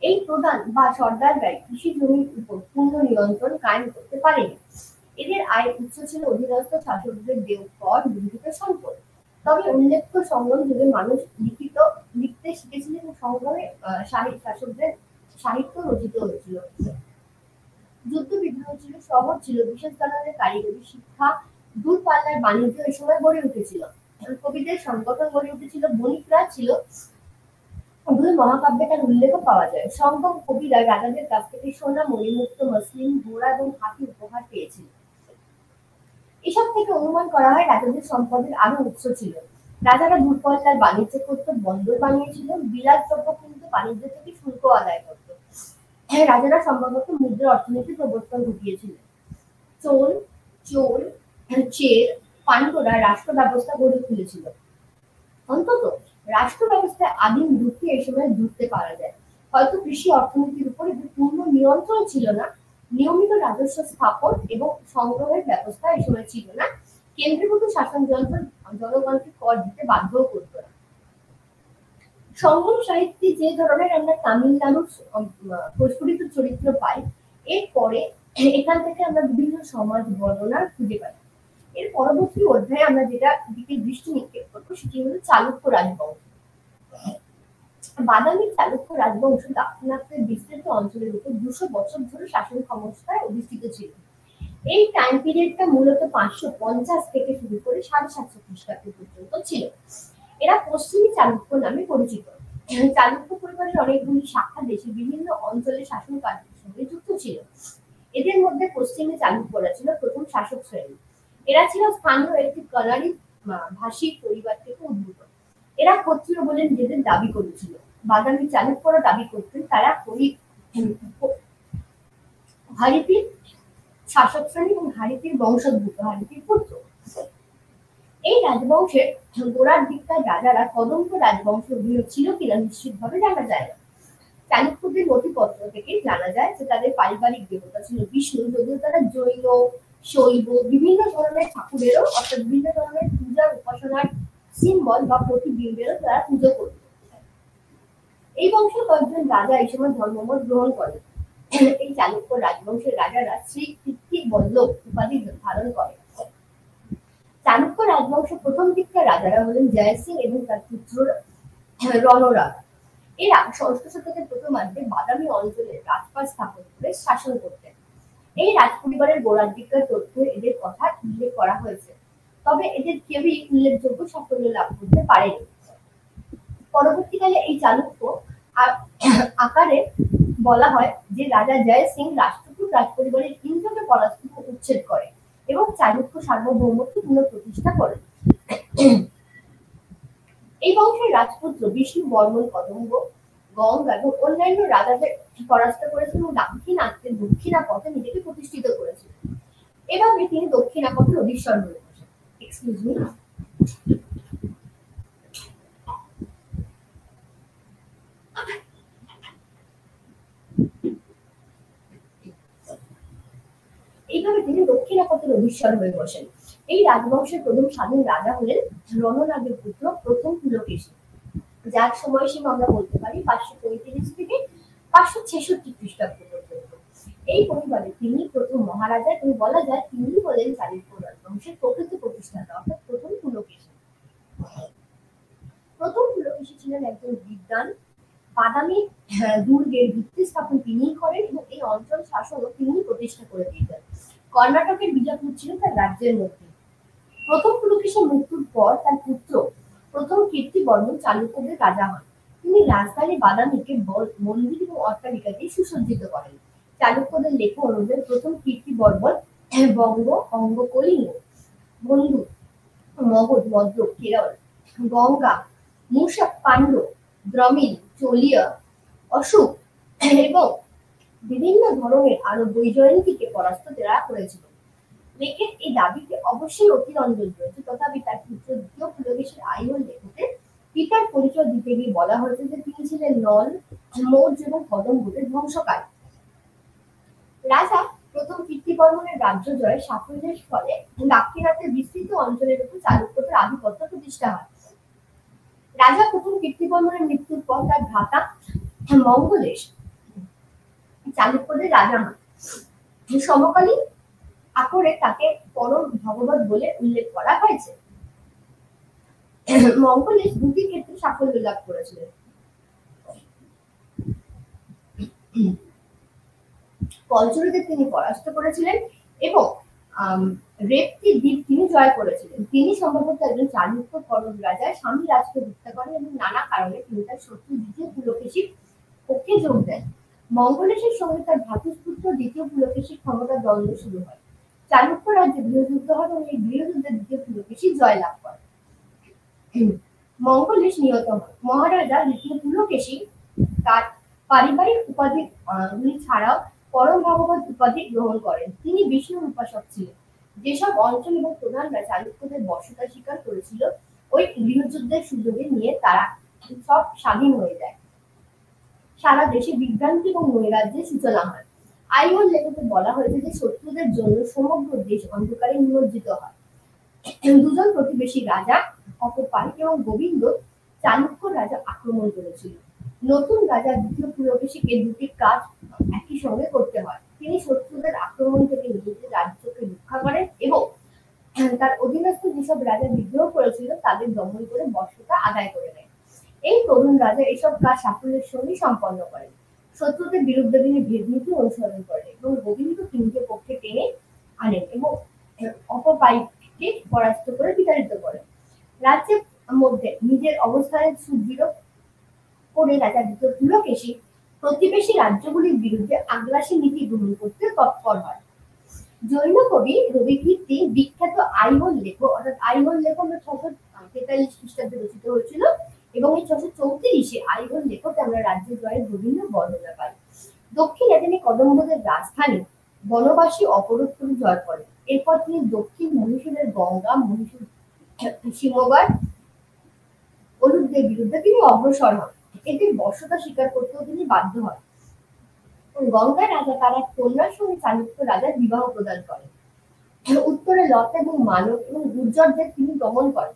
এই প্রধান বা সর্দাররাই কৃষি জমির উপর পূর্ণ নিয়ন্ত্রণ কায়েম করতে পারেনি। এদের আয় উৎস ছিল অধীনস্থ শাসকদের দেয় কর লুণ্ঠিত সম্পদ। তবে উল্লেখ্য সঙ্গম যুগে মানুষ লিখতে শিখেছিলেন এবং সংগ্রামে শাসকদের সাহিত্য রচিত হয়েছিল। যুদ্ধ বিগ্রহ ছিল, শহর ছিল, বিশেষ ধরনের কারিগরি শিক্ষা, দূরপাল্লার বাণিজ্য এই সময় গড়ে উঠেছিল। কবিদের সংগঠন গড়ে উঠেছিল, বণিকরা ছিল। দুই মহাকাব্যে তার উল্লেখ পাওয়া যায়। সঙ্গম কবিরা রাজাদের কাছ থেকে সোনা, মণিমুক্ত, মসলিন, ঘোড়া এবং হাতি উপহার পেয়েছিল। এসব থেকে অনুমান করা হয় রাজাদের সম্পদের আরো উৎস ছিল। রাজারা দূরপাল্লার বাণিজ্য করত, বন্দর বানিয়েছিল, বিলাসদ্রব্য কিন্তু বাণিজ্য থেকে শুল্ক আদায় করত। রাজারা সম্ভবত মুদ্রা অর্থনীতি প্রবর্তন ঘটিয়েছিলেন। চোল, চোর, চের, পান্ডরা রাষ্ট্র ব্যবস্থা গড়ে তুলেছিল। অন্তত রাষ্ট্র ব্যবস্থায় আদিম যুক্তি এই সময় জুড়তে পারা যায়। হয়তো কৃষি অর্থনীতির উপরে পূর্ণ নিয়ন্ত্রণ ছিল না, নিয়মিত রাজস্ব স্থাপন এবং সংগ্রহের ব্যবস্থা এই সময় ছিল না, কেন্দ্রীভূত শাসন যন্ত্র জনগণকে কর দিতে বাধ্য করতো না। সঙ্গম সাহিত্যে যে ধরনের আমরা তামিলনাড়ুর প্রস্ফুটিত চরিত্র পাই, এরপরে এখান থেকে আমরা বিভিন্ন সমাজ বর্ণনা খুঁজে পাই। এর পরবর্তী অধ্যায়ে আমরা যেটা দিকে দৃষ্টি নিক্ষেপ করবো সেটি হলো চালুক্য রাজবংশ। বাদামী চালুক্য রাজবংশ দাক্ষিণাত্যের বিস্তৃত অঞ্চলের উপর 200 বছর ধরে শাসন ক্ষমতায় অধিষ্ঠিত ছিল। এই টাইম পিরিয়ডটা মূলত 550 থেকে শুরু করে 750 খ্রিস্টাব্দ পর্যন্ত ছিল। এরা পশ্চিমী চালুক্য নামে পরিচিত। চালুক্য পরিবারের অনেকগুলি শাখা দেশের বিভিন্ন অঞ্চলে শাসন কার্যের সঙ্গে যুক্ত ছিল। এদের মধ্যে পশ্চিমী চালুক্যরা ছিল প্রথম শাসক শ্রেণী। এরা ছিল স্থানীয় একটি কানাড়ি ভাষী পরিবার থেকে উদ্ভূত। এরা ক্ষত্রিয় বলে নিজেদের দাবি করেছিল। বাদামী চালুক্যরা দাবি করতেন তারা হারিতির শাসক শ্রেণী এবং হারিতির বংশোদ্ভূত, হারিতির পুত্র। এই রাজবংশের গোড়ার দিককার রাজারা কদম্ব রাজবংশের অধীন ছিল কিনা নিশ্চিতভাবে জানা যায় না। চালুক্যদের নথিপত্র থেকে জানা যায় যে তাদের পারিবারিক দেবতা ছিল বিষ্ণু, যদিও তারা জৈন, শৈব, বিভিন্ন ধরনের ঠাকুরেরও অর্থাৎ বিভিন্ন ধরনের পূজার উপাসনার সিম্বল বা প্রতিবিম্বেরও তারা পুজো করত। এই বংশের কয়েকজন রাজা এই সময় ধর্মমত গ্রহণ করেন। এই চালুক্য রাজবংশের রাজারা শ্রী কীর্তি বল্লভ উপাধি ধারণ করেন। চালুক্য রাজবংশের প্রথম দিককার রাজারা হলেন জয় সিং এবং তার পুত্র রণরাজ। এরা ষষ্ঠ শতকের প্রথমার্ধে বাদামী অঞ্চলে রাজপাট স্থাপন করে শাসন করতেন। এই রাজ পরিবারের গোড়ার দিককার তথ্য এদের কথা উল্লেখ করা হয়েছে, তবে এদের কেউই উল্লেখযোগ্য সাফল্য লাভ করতে পারেনি। পরবর্তীকালে এই চালুক্য আকারে বলা হয় যে রাজা জয় সিং রাষ্ট্রকূট রাজপরিবারের ইন্দ্রকে পরাস্ত উচ্ছেদ করে এবং চালুক্য সার্বভৌমত্ব পুনঃপ্রতিষ্ঠা করেন। এই বংশের রাজপুত্র বিষ্ণু বর্মন কদম্ব, গঙ্গা এবং অন্যান্য রাজাদের পরাস্ত করেছেন এবং দাক্ষিণাত্যের দক্ষিণাপথে নিজেকে প্রতিষ্ঠিত করেছিলেন। এভাবে তিনি দক্ষিণাপথের অধীশ্বর হয়ে বসেন। Excuse me. এইভাবে তিনি দক্ষিণাপথের অধীশ্বর হয়ে বসেন। এই রাজবংশের প্রথম স্বাধীন রাজা হলেন রণনাগের পুত্র প্রথম পুলকেশী, যার সময়সীমা আমরা বলতে পারি 535 থেকে 566 খ্রিস্টাব্দ পর্যন্ত। এই পরিবারে তিনি প্রথম মহারাজা এবং বলা যায় তিনি হলেন চালুক্য রাজবংশের প্রকৃত প্রতিষ্ঠাতা অর্থাৎ প্রথম পুলকেশী। প্রথম পুলকেশী ছিলেন একজন বিদ্বান। বাদামী দুর্গের ভিত্তি স্থাপন তিনিই করেন এবং এই অঞ্চল শাসনও তিনিই প্রতিষ্ঠা করে দিয়েছেন। কর্ণাটকের বিজাপুর ছিল তার রাজ্যের মধ্যে। প্রথম পুলকেশীর মৃত্যুর পর তার পুত্র প্রথম কীর্তি বর্মন চালুক্যদের রাজা হন। তিনি তিনি রাজধানী বাদামীকে মন্দির এবং অট্টালিকা দিয়ে সুসজ্জিত করেন। চালুক্যদের লেখা অনুযায়ী প্রথম কীর্তি বর্মন বঙ্গ, অঙ্গ, কলিঙ্গ, বন্ধু, মগধ, মদ্র, কেরল, গঙ্গা, মূষক, পাণ্ড্য, দ্রমিল, চলিয়া, অশোক এবং বিভিন্ন ধরনের আরো বৈজয়ন্তীকে পরাস্ত তারা করেছিল। লেখের এই দাবিতে অবশ্যই অতিরঞ্জন রয়েছে, তথাপি তার পুত্র দ্বিতীয় পুলকেশীর আইহোল লেখতে পিতার পরিচয় দিতে গিয়ে বলা হয়েছে যে তিনি ছিলেন নল, মৌর্য এবং কদম্বদের ধ্বংসকারী। রাজা প্রথম কীর্তিবর্মনের রাজ্য জয়ে সাফল্যের ফলে দাক্ষিণাত্যের বিস্তৃত অঞ্চলের উপর চালুক্যদের আধিপত্য প্রতিষ্ঠা হয়। রাজা প্রথম কীর্তিবর্মনের মৃত্যুর পর তার ভ্রাতা মঙ্গলেশ চালুক্যদের রাজা হন। সমকালীন আকরে তাকে পরম ভগবত বলে উল্লেখ করা হয়েছে। মঙ্গলেশ দুটি ক্ষেত্রে সাফল্য লাভ করেছিলেন। কলচুরিদের তিনি পরাস্ত করেছিলেন এবং রেপটি দ্বীপ তিনি জয় করেছিলেন। তিনি সম্ভবত একজন চালুক্য করদ রাজা স্বামী রাজকে হত্যা করেন এবং নানা কারণে তিনি তার শত্রু দ্বিতীয় পুলকেশীর পক্ষে যোগ দেন। মঙ্গলেশের সঙ্গে তার ভ্রাতুষ্পুত্র দ্বিতীয় পুলকেশীর ক্ষমতা দ্বন্দ্ব শুরু হয়। চালুক্য রাজ্যে গৃহযুদ্ধ হয় এবং এই গৃহযুদ্ধে দ্বিতীয় পুলকেশী জয় লাভ করে। মঙ্গলেশ নিহত হন। মহারাজা দ্বিতীয় পুলকেশী তার পারিবারিক উপাধি ছাড়াও পরম ভগবত উপাধি গ্রহণ করেন। তিনি বিষ্ণুর উপাসক ছিলেন। যেসব অঞ্চল এবং প্রধানরা চালুক্যদের বশ্যতা স্বীকার করেছিল, ওই গৃহযুদ্ধের সুযোগে নিয়ে তারা সব স্বাধীন হয়ে যায়। সারা দেশে বিভ্রান্তি এবং নৈরাজ্যের সূচনা হয়। আইহোল লেখতে বলা হয়েছে যে শত্রুদের জন্য সমগ্র দেশ অন্ধকারে নিমজ্জিত হয়। দুজন প্রতিবেশী রাজা অপপালিক এবং গোবিন্দ চালুক্য রাজা আক্রমণ করেছিল। নতুন রাজা দ্বিতীয় পুলকেশীকে দুটি কাজ একই সঙ্গে করতে হয়। তিনি শত্রুদের আক্রমণ থেকে নিজেদের রাজ্যকে রক্ষা করেন এবং তার অধীনস্থ যেসব রাজা বিদ্রোহ করেছিল তাদের দমন করে বশ্যতা আদায় করে নেয়। এই তরুণ রাজা এসব কাজ সাফল্যের সঙ্গে সম্পন্ন করেন। শত্রুদের বিরুদ্ধে তিনি ভেদনীতি অনুসরণ করেন এবং গোবিন্দ তিনকে পক্ষে টেনে আনেন এবং অপপালিককে পরাস্ত করে বিতাড়িত করেন। রাজ্যের মধ্যে নিজের অবস্থানে সুদৃঢ় করে রাজা দ্বিতীয় পুলকেশী প্রতিবেশী রাজ্যগুলির বিরুদ্ধে আগ্রাসী নীতি গ্রহণ করতে তৎপর হয়। জৈন কবি রবি কীর্তি বিখ্যাত আইহোল লেখ অর্থাৎ আইহোল লেখ 643 খ্রিস্টাব্দে রচিত হয়েছিল এবং এই 634 আইহোল লেখতে আমরা রাজ্য জয়ের বিভিন্ন বর্ণনা পাই। দক্ষিণে তিনি কদম্বদের রাজধানী বনবাসী অপরোত্তর জয় করেন। এরপর তিনি দক্ষিণ মহীশূরের গঙ্গা, মহীশূর, সিংহগড়, অলুপদের বিরুদ্ধে তিনি অগ্রসর হন। এদের বশ্যতা স্বীকার করতেও তিনি বাধ্য হন। গঙ্গা রাজা তার এক কন্যার সঙ্গে চালুক্য রাজার বিবাহ প্রদান করেন। উত্তরে লতা এবং মানব এবং গুর্জরদের তিনি দমন করেন।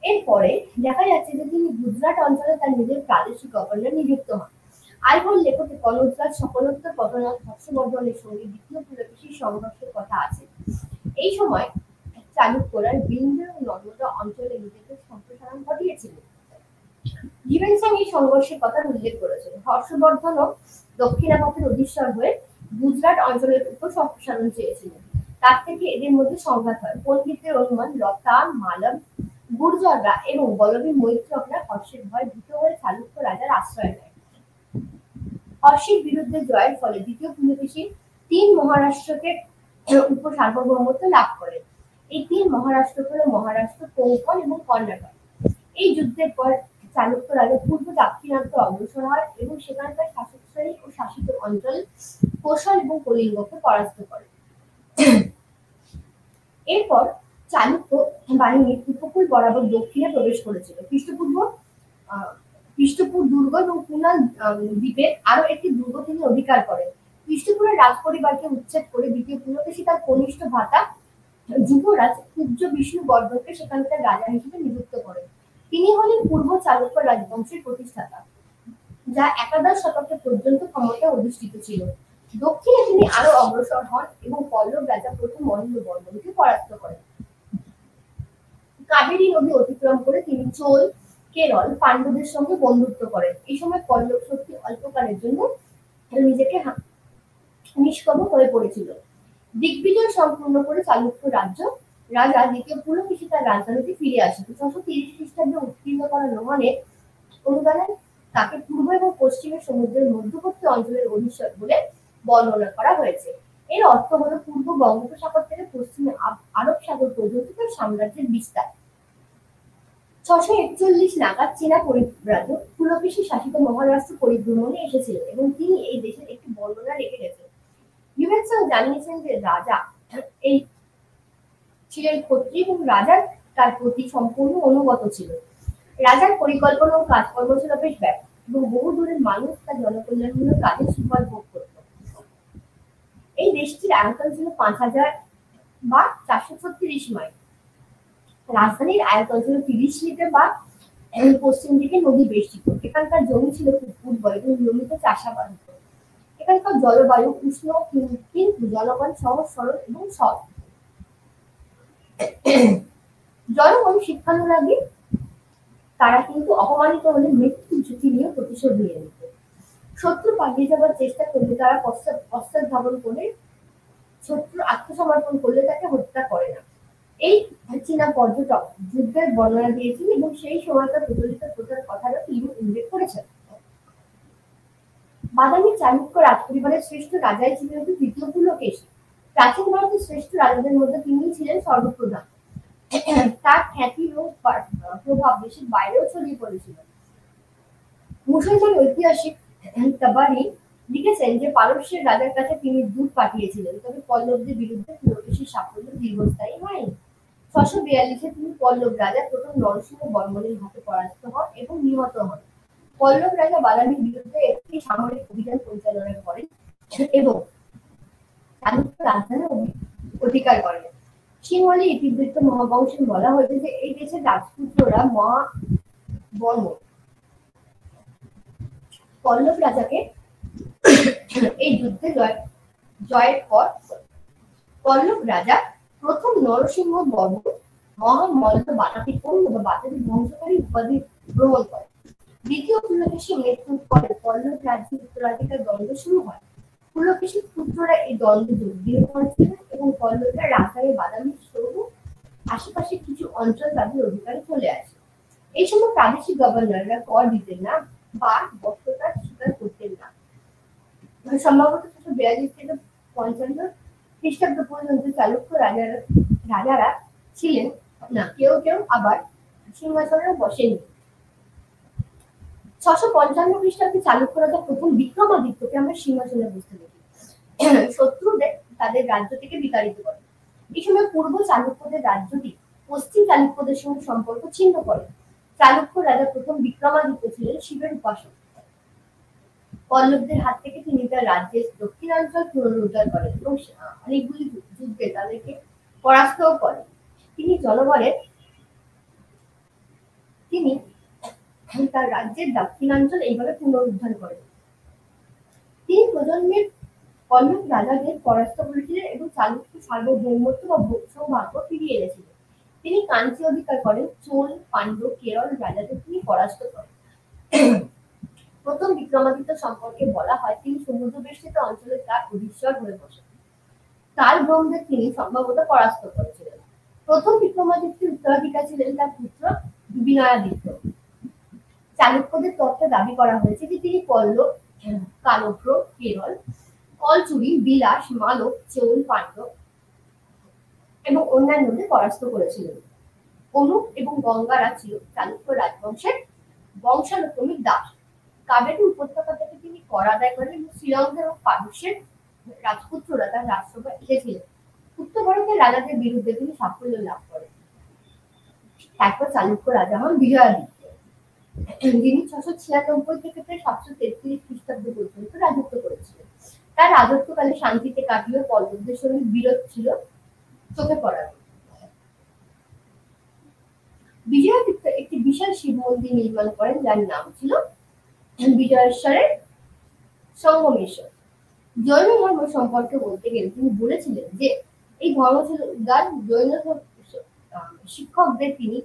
এরপরে দেখা যাচ্ছে যে তিনি গুজরাট অঞ্চলে তার নিজের প্রাদেশিক গভর্নর নিযুক্ত হন। আইহোল লেখকে কনৌজরাজ সকলোত্তর পতনাথ হর্ষবর্ধনের সঙ্গে দ্বিতীয় পুলকেশীর সংঘর্ষের কথা আছে। এই সময় চালুক্যরা বিন্ধ্য এবং নর্মদা অঞ্চলে নিজেদের সম্প্রসারণ ঘটিয়েছিলেন। জীবন সিং এই সংঘর্ষের কথা উল্লেখ করেছেন। হর্ষবর্ধনও দক্ষিণাপথের অধীশ্বর হয়ে গুজরাট অঞ্চলের উপর সম্প্রসারণ চেয়েছিলেন। তার থেকে এদের মধ্যে সংঘাত হয়। পণ্ডিতদের অনুমান লতা, মালব, গুর্জররা এবং বলবীর মৈত্রকরা হর্ষের ভয় ভীত হয়ে চালুক্য রাজার আশ্রয় নেয়। হর্ষের বিরুদ্ধে জয়ের ফলে দ্বিতীয় পুলকেশী 3 মহারাষ্ট্রকে উপর সার্বভৌমত্ব লাভ করেন। এই 3 মহারাষ্ট্র হল মহারাষ্ট্র, কোঙ্কণ এবং কর্ণাটক। এই যুদ্ধের পর চালুক্য রাজা পূর্ব দাক্ষিণাত্য অগ্রসর হয় এবং সেখানকার শাসক শ্রেণী ও শাসিত অঞ্চল কোশল এবং কলিঙ্গকে পরাস্ত করে। এরপর চালুক্য বাহিনী উপকূল বরাবর দক্ষিণে প্রবেশ করেছিল। পৃষ্ঠপুর দুর্গ এবং কুনাল দ্বীপের আরো একটি দুর্গ তিনি অধিকার করেন। পৃষ্ঠপুরের রাজ পরিবারকে উচ্ছেদ করে দ্বিতীয় পুলকেশী তার কনিষ্ঠ ভ্রাতা যুবরাজ পূজ্য বিষ্ণুবর্ধনকে সেখানকার রাজা হিসেবে নিযুক্ত করেন। তিনি হলেন পূর্ব চালুক্য রাজবংশের প্রতিষ্ঠাতা, যা একাদশ শতকে পর্যন্ত ক্ষমতায় অধিষ্ঠিত ছিল। দক্ষিণে তিনি আরো অগ্রসর হন এবং পল্লব রাজা প্রথম মহেন্দ্র বর্মনকে পরাস্ত করেন। কাবেরী নদী অতিক্রম করে তিনি চোল, কেরল, পাণ্ডবদের সঙ্গে বন্ধুত্ব করেন। এই সময় পল্লব শক্তি অল্পকালের জন্য নিজেকে নিষ্ক্রম হয়ে পড়েছিল। দিগ্বিজয় সম্পূর্ণ করে চালুক্য রাজা দ্বিতীয় পুলকেশী তার রাজধানীতে ফিরে আসেন। 630 খ্রিস্টাব্দে উৎকীর্ণ বিচ্ছিন্ন করানো মানে অনুদানে তাকে পূর্ব এবং পশ্চিমের সমুদ্রের মধ্যবর্তী অঞ্চলের অধীশ্বর বলে বর্ণনা করা হয়েছে। এর অর্থ হলো পূর্ব বঙ্গোপসাগর থেকে পশ্চিমে আরব সাগর পর্যন্ত তার সাম্রাজ্যের বিস্তার। 641 নাগাদ চীনা পরিব্রাজক পুলকেশী শাসিত মহারাষ্ট্র পরিভ্রমণে এসেছিলেন এবং তিনি এই দেশের একটি বর্ণনা রেখে গেছেন। বিবেচক জানিয়েছেন যে রাজা এই ছিলেন ক্ষত্রিয় এবং রাজার তার প্রতি সম্পূর্ণ অনুগত ছিল। রাজার পরিকল্পনা ও কাজকর্ম ছিল বেশ ব্যাপক এবং বহু দূরের মানুষ তার জনকল্যাণমূলক কাজের সুফল ভোগ করত। এই দেশটির আয়তন ছিল 5000 বা 436 মাইল। রাজধানীর আয়তন ছিল 30 লিটার বা পশ্চিম দিকে নদী বেষ্টিত। এখানকার জমি ছিল খুব উর্বর এবং নিয়মিত চাষাবাদ হতো। এখানকার জলবায়ু উষ্ণ কিন্তু জনগণ সহজ সরল এবং সৎ। জনগণ শিক্ষানুরাগী, তারা কিন্তু অপমানিত হলে মৃত্যুর ঝুঁকি নিয়ে প্রতিশোধ নিয়ে নিত। শত্রু পালিয়ে যাবার চেষ্টা করলে তারা পশ্চাৎ করে, শত্রু আত্মসমর্পণ করলে তাকে হত্যা করে না। এই চীনা পর্যটক যুদ্ধের বর্ণনা দিয়েছেন এবং সেই সময়কার প্রচলিত প্রথার কথাটা তিনি উল্লেখ করেছেন। বাদামী চালুক্য রাজপরিবারের শ্রেষ্ঠ রাজাই ছিলেন তৃতীয় পুলকেশী। প্রাচীন ভারতের শ্রেষ্ঠ রাজাদের মধ্যে তিনি ছিলেন সর্বপ্রধান। তার খ্যাতি এবং প্রভাব দেশের বাইরেও ছড়িয়ে পড়েছিল। মুসলমান ঐতিহাসিক তাবারি লিখেছেন যে পারস্যের রাজার কাছে তিনি দূত পাঠিয়েছিলেন, তবে পল্লবদের বিরুদ্ধে পুলকেশীর সাফল্য দীর্ঘস্থায়ী হয়নি। 642-এ তিনি পল্লব রাজা প্রথম নরসিংহ বর্মণের হাতে পরাজিত হন এবং নিহত হন। পল্লব রাজা বাদামীর বিরুদ্ধে একটি সামরিক অভিযান পরিচালনা করেন এবং চালুক্য রাজধানী অধিকার করেন। সিংহলী ইতিবৃত্ত মহাবংশে বলা হয়েছে যে এই দেশের রাজপুত্ররা মহাবর্মণ পল্লব রাজাকে এই যুদ্ধে জয়ের পর পল্লব রাজা প্রথম নরসিংহ বর্মণ মহামল্ল বাতাবি ধ্বংসকারী উপাধি গ্রহণ করেন। দ্বিতীয় পুলকেশী মৃত্যুর পরে পল্লব রাজ্যের উত্তরাধিকার দ্বন্দ্ব শুরু হয়। পুলকেশীর পুত্ররা এই দ্বন্দ্বে যোগ দিয়ে করেছিলেন এবং পল্লবরা রাজধানী বাদামীর সহ আশেপাশে কিছু অঞ্চল তাদের অধিকারে চলে আসে। এই সময় প্রাদেশিক গভর্নররা কর দিতেন না বা বস্ত্রতার স্বীকার করতেন না। সম্ভবত 642 থেকে 55 খ্রিস্টাব্দ পর্যন্ত চালুক্য রাজারা ছিলেন না, কেউ কেউ আবার সিংহাসনে বসেনি। 655 খ্রিস্টাব্দে চালুক্য রাজা প্রথম বিক্রমাদিত্যকে আমরা সিংহাসনে বসতে দেখি। শত্রুদের তাদের রাজ্য থেকে বিতাড়িত করে। এই সময় পূর্ব চালুক্যদের রাজ্যটি পশ্চিম চালুক্যদের সঙ্গে সম্পর্ক ছিন্ন করে। চালুক্য রাজা প্রথম বিক্রমাদিত্য ছিলেন শিবের উপাসক। পল্লবদের হাত থেকে তিনি তার রাজ্যের দক্ষিণাঞ্চল পুনরুদ্ধার করেন এবং অনেকগুলি যুদ্ধে তাদেরকে পরাস্তও করেন। তিনি তার রাজ্যের দক্ষিণাঞ্চল এইভাবে পুনরুদ্ধার করেন। তিনি প্রজন্মের পল্লব রাজাদের পরাস্ত করেছিলেন এবং চালুক্য সার্বভৌমত্ব বা সৌভাগ্য ফিরিয়ে এনেছিলেন। তিনি কাঞ্চি অধিকার করেন। চোল, পাণ্ড্য, কেরল রাজাদের তিনি পরাস্ত করেন। প্রথম বিক্রমাদিত্য সম্পর্কে বলা হয় তিনি সমুদ্র বেষ্টিত অঞ্চলে তার অধীশ্বর হয়ে বসেন। কাল ব্রহ্মদের তিনি সম্ভবত পরাস্ত করেছিলেন। প্রথম বিক্রমাদিত্যের উত্তরাধিকার ছিলেন তার পুত্র বিনয়াদিত্য। চালুক্যদের তথ্যে দাবি করা হয়েছে যে তিনি পল্লব, কালভ্র, কেরল, কলচুরি, বিলাস, মালব, চৌল, পাণ্ডব এবং অন্যান্যদের পরাস্ত করেছিলেন। অনুপ এবং গঙ্গারা ছিল চালুক্য রাজবংশের বংশানুক্রমিক দাস। কাবেরী উপত্যকা থেকে তিনি কর আদায় করেন এবং শ্রীলঙ্কা এবং পারস্যের রাজপুত্ররা তার রাজসভায় এসেছিলেন। উত্তর ভারতের রাজাদের বিরুদ্ধে তিনি সাফল্য লাভ করেন। তারপর চালুক্য রাজা হন বিজয়াদিত্য, যিনি 696 থেকে প্রায় 733 খ্রিস্টাব্দ পর্যন্ত রাজত্ব করেছিলেন। তার রাজত্বকালে শান্তিতে কাটিয়ে পল্লবদের সঙ্গে বিরোধ ছিল চোখে পড়ার। বিজয়াদিত্য একটি বিশাল শিব মন্দির নির্মাণ করেন যার নাম ছিল বিজয়েশ্বরের সঙ্গমেশ্বর। জৈন ধর্ম সম্পর্কে বলতে গেলে তিনি বলেছিলেন যে এই ধর্ম ছিল উদার। জৈন শিক্ষকদের তিনি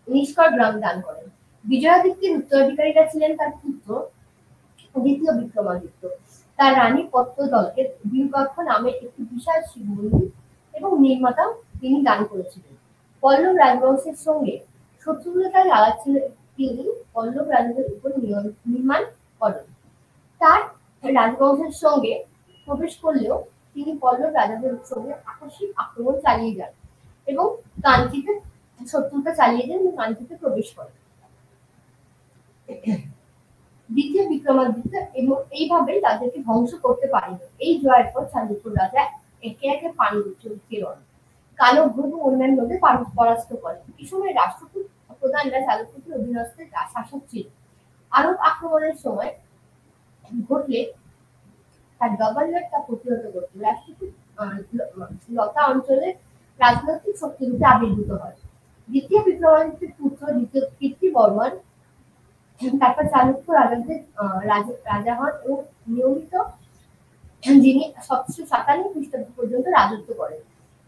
নিষ্কর গ্রাম দান করেন। বিজয়াদিত্যের উত্তরাধিকারীরা ছিলেন তার পুত্র দ্বিতীয় বিক্রমাদিত্য। তার রানী পত্তদলকে বিরূপাক্ষ নামে একটি বিশাল শিব মন্দির এবং নির্মাতা তিনি দান করেছিলেন। পল্লব রাজবংশের সঙ্গে শত্রুতা চালাচ্ছিলেন তিনি পল্লব রাজাদের উপর নির্মাণ করেন। তার রাজবংশের সঙ্গে প্রবেশ করলেও তিনি পল্লব রাজাদের সঙ্গে আকস্মিক আক্রমণ চালিয়ে যান এবং কাঞ্চিতে শত্রুতা চালিয়ে যান এবং কাঞ্চিতে প্রবেশ করেন। দ্বিতীয় বিক্রমাদিত্য এবং এইভাবে তাদেরকে ধ্বংস করতে পারেন। এই জয়ের পর চালুক্য রাজা একে একে পাণ্ডু, কিরণ, কালভ্রগ ও অন্যান্যদের পরাস্ত করেন। এই সময় রাষ্ট্রকূট প্রধানরা চালুক্যের অধীনস্থ শাসক ছিল। আরব আক্রমণের সময় ঘটলে তার গভর্নর তা প্রতিহত করত। রাষ্ট্রকূট লতা অঞ্চলের রাজনৈতিক শক্তিরূপে আবির্ভূত হয়। দ্বিতীয় বিক্রমাদিত্যের পুত্র দ্বিতীয় কীর্তিবর্মন তারপর চালুক্য রাজাদের রাজা হন এবং নিয়মিত যিনি 757 খ্রিস্টাব্দ পর্যন্ত রাজত্ব করেন।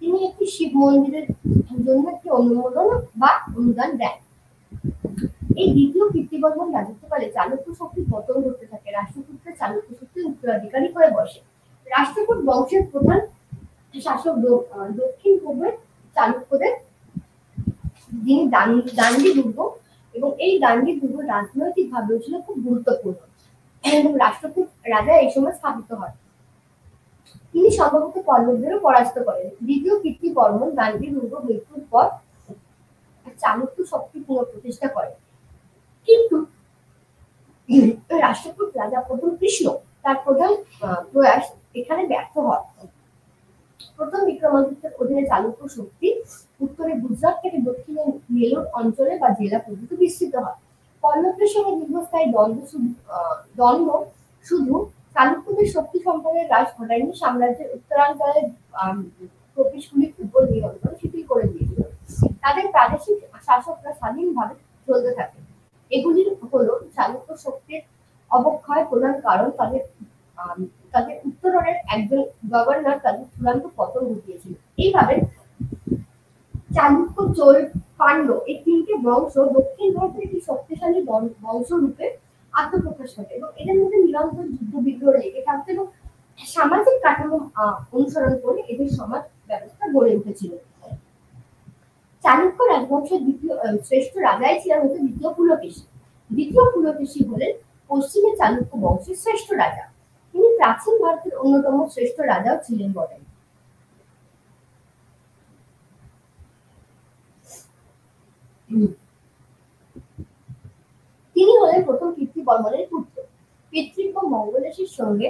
তিনি একটি শিব মন্দিরের জন্য একটি অনুমোদন বা অনুদান দেন। এই দ্বিতীয় কীর্তিবর্মন রাজত্বকালে চালুক্য শক্তির পতন ঘটতে থাকে। রাষ্ট্রকূটরা চালুক্য শক্তির উত্তরাধিকারী হয়ে বসে। রাষ্ট্রকূট বংশের প্রধান শাসক দক্ষিণ পূর্বের চালুক্যদের, যিনি দান্ডি দুর্গ, এবং এই দান্ডি দুর্গ রাজনৈতিক ভাবেও ছিল খুব গুরুত্বপূর্ণ এবং রাষ্ট্রকূট রাজা এই সময় স্থাপিত হয়। তিনি সম্ভবত পল্লবদেরও পরাস্ত করেন। দ্বিতীয় কীর্তিবর্মন দান্ডি দুর্গ মৃত্যুর পর চালুক্য শক্তি পুনঃপ্রতিষ্ঠা করেন, কিন্তু রাষ্ট্রকূট রাজা প্রথম কৃষ্ণ তার প্রধান প্রয়াস এখানে ব্যর্থ হয়। প্রথম বিক্রমাদিত্যের অধীনে চালুক্য শক্তি উত্তরে গুজরাট থেকে দক্ষিণে নেলোর অঞ্চলে বা জেলা পর্যন্ত বিস্তৃত হয়। পল্লবদের সঙ্গে দীর্ঘস্থায়ী দ্বন্দ্ব শুধু চালুক্যদের শক্তি সম্পদের হ্রাস ঘটায়নি, সাম্রাজ্যের উত্তরাঞ্চলের প্রদেশগুলির উপর নিয়ন্ত্রণ শিথিল করে দিয়েছিল। তাদের প্রাদেশিক শাসকরা স্বাধীনভাবে চলতে থাকে। এগুলির হলো চালুক্য শক্তির অবক্ষয় প্রধান কারণ। তাদের উত্তরণের একজন গভর্নর তাদের চূড়ান্ত পতন ঘটিয়েছিল। এইভাবে চালুক্য, চোল, পাণ্ড্য এই তিনটে বংশ দক্ষিণ ভারতের একটি শক্তিশালী বংশ রূপে আত্মপ্রকাশ ঘটে এবং এদের মধ্যে নিরন্তর যুদ্ধ বিগ্রহ লেগে থাকতো এবং সামাজিক কাঠামো অনুসরণ করে এদের সমাজ ব্যবস্থা গড়ে উঠেছিল। চালুক্য রাজবংশের শ্রেষ্ঠ রাজাই ছিলেন হচ্ছে দ্বিতীয় পুলকেশী। দ্বিতীয় পুলকেশী হলেন পশ্চিমে চালুক্য বংশের শ্রেষ্ঠ রাজা। তিনি প্রাচীন ভারতের অন্যতম শ্রেষ্ঠ রাজাও ছিলেন বটে। তিনি হলেন প্রথম কীর্তিবর্মনের পুত্র। পিতৃব্য মঙ্গলেশের সঙ্গে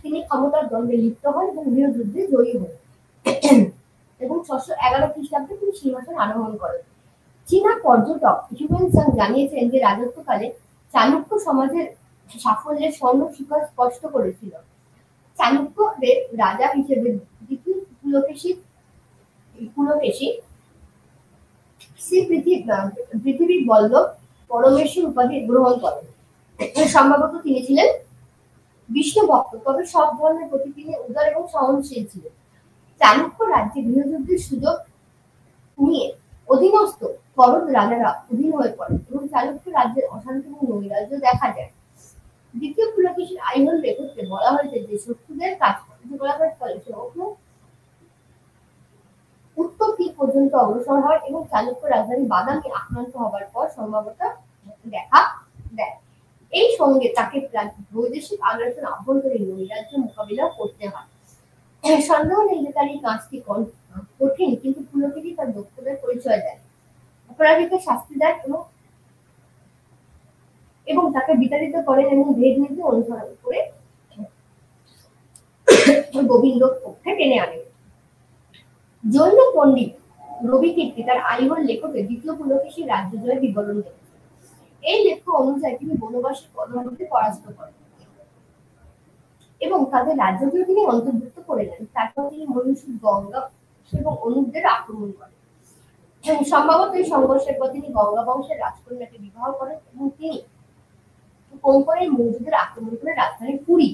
তিনি ক্ষমতার দ্বন্দ্বে লিপ্ত হন এবং গৃহযুদ্ধে জয়ী হন এবং 611 খ্রিস্টাব্দে তিনি সিংহাসন আরোহণ করেন। চীনা পর্যটক হিউয়েন-সাং জানিয়েছেন যে রাজত্বকালে চালুক্য সমাজের সাফল্যের স্বর্ণ শিখর স্পষ্ট করেছিল। চালুক্যদের রাজা হিসেবে দ্বিতীয় পুলকেশী শ্রী পৃথিবীর বল্লভ পরমেশ্বর উপাধি গ্রহণ করেন। সম্ভবত তিনি ছিলেন বিষ্ণু ভক্ত, তবে সব ধর্মের প্রতি তিনি উদার এবং সহনশীল ছিলেন। চালুক্য রাজ্যে গৃহযুদ্ধের সুযোগ নিয়ে অধীনস্থ করদ রাজারা অধীন হয়ে পড়েন এবং চালুক্য রাজ্যের অশান্তি এবং নৈরাজ্য দেখা যায়। দ্বিতীয় পুলকেশীর আইহোল রেকর্ডে বলা হয়েছে যে শত্রুদের কার্যকলাপের ফলে উত্তর তীর পর্যন্ত অগ্রসর হয় এবং চালুক্য রাজধানী বাদামী আক্রান্ত হবার পর সম্ভবত দেখা দেয়। এই সঙ্গে তাকে বৈদেশিক আগ্রাসন, আভ্যন্তরীণ নৈরাজ্য মোকাবিলা করতে হয়। সন্দেহ নেই যে তার এই কাজটি কঠিন, কিন্তু পুলকেশী তার দক্ষতার পরিচয় দেয়। অপরাধীকে শাস্তি দেন এবং তাকে বিতাড়িত করেন এবং ভেদ নীতি অনুসরণ করে গোবিন্দ পক্ষে টেনে আনেন। জৈন পণ্ডিত রবি কীর্তি তার আইহোল লেখকে দ্বিতীয় পুলকেশীর রাজ্য জয়ের বিবরণ লিখেছেন। এই লেখ্য অনুযায়ী তিনি বনবাসী কর্ণকে পরাস্ত করেন এবং তাদের রাজ্যকেও তিনি অন্তর্ভুক্ত করে নেন। তারপর তিনি মহীশূর, গঙ্গা এবং অনুপদের আক্রমণ করেন। সম্ভবত এই সংঘর্ষের পর তিনি গঙ্গা বংশের রাজকন্যাকে বিবাহ করেন এবং তিনি কোঙ্কণের মৌর্যদের আক্রমণ করে রাজধানী পুরী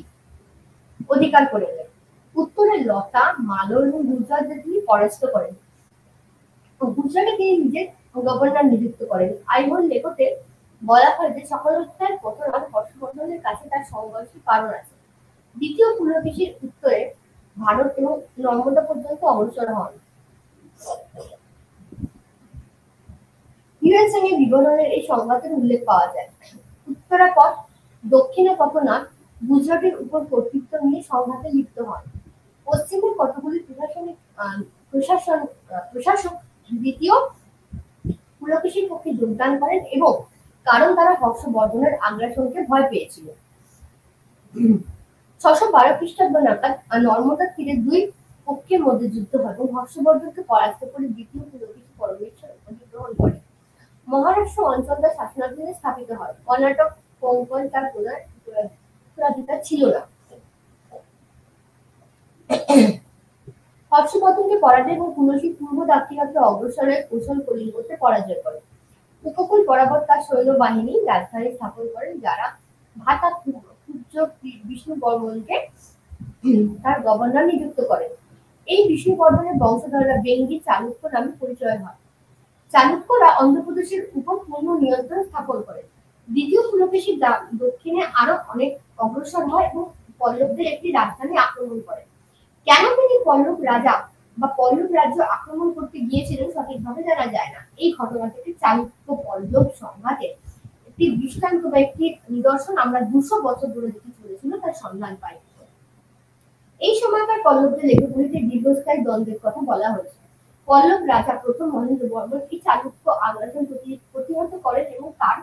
অধিকার করে নেন। উত্তরে লতা, মালর এবং গুজরাটদের তিনি পরাস্ত করেন। গুজরাটে তিনি নিজের গভর্নর নিযুক্ত করেন। আইহোল লেখতে বলা হয় যে সকলতার পতন হর্ষবর্ধনের কাছে তার সংঘর্ষের কারণ আছে। দ্বিতীয় পুলকেশীর উত্তরে ভারত এবং নর্মদা পর্যন্ত অগ্রসর হন। বীরেন সিং এর বিবরণের এই সংঘাতের উল্লেখ পাওয়া যায়। উত্তরাপথ দক্ষিণে পথনাথ গুজরাটের উপর কর্তৃত্ব নিয়ে সংঘাতে লিপ্ত হন। পশ্চিমের কতগুলি প্রশাসক দ্বিতীয় পুলকেশীর পক্ষে যোগদান করেন এবং কারণ তারা হর্ষবর্ধনের আগ্রাসনকে ভয় পেয়েছিল। 612 খ্রিস্টাব্দ নাগাদ নর্মদার তীরে দুই পক্ষের মধ্যে যুদ্ধ হয় এবং হর্ষবর্ধনকে পরাস্ত করে দ্বিতীয় পুলকেশী পরমেশ্বর অধিগ্রহণ করে। মহারাষ্ট্র অঞ্চল তার শাসনাধীনে স্থাপিত হয়। কর্ণাটক কোঙ্কণ তার উত্তরাধিকার ছিল না। হর্ষবর্ধনকে পরাজয় এবং পুলকেশী পূর্ব দাক্ষিণাত্যে অগ্রসরের কৌশল কলিঙ্গকে পরাজয় করে। উপকূল বরাবর তার সৈন্যবাহিনী রাজধানী স্থাপন করেন, যারা ভাতা ক্ষুদ্র বিষ্ণু বর্মনকে তার গভর্নর নিযুক্ত করেন। এই বিষ্ণু বর্মনের বংশধররা বেঙ্গি চালুক্য নামে পরিচয় হয়। চালুক্যরা অন্ধ্রপ্রদেশের উপর পূর্ণ নিয়ন্ত্রণ স্থাপন করে। দ্বিতীয় পুলকেশী দক্ষিণে আরো অনেক অগ্রসর হয় এবং পল্লবদের একটি রাজধানী আক্রমণ করে। কেন তিনি পল্লব রাজা বা পল্লব রাজ্য আক্রমণ করতে গিয়েছিলেন সঠিকভাবে জানা যায় না। এই ঘটনা থেকে চালুক্য পল্লব সংঘাতে একটি দৃষ্টান্ত বা একটি নিদর্শন আমরা 200 বছর ধরে যেটি চলেছিল তার সন্ধান পাই। এই সময়কার পল্লবদের লেখাগুলিতে দীর্ঘস্থায়ী দ্বন্দ্বের কথা বলা হয়েছে। পল্লব রাজা প্রথম মহেন্দ্র বর্মন এই চালুক্য আগ্রাসন প্রতিহত করেন এবং তার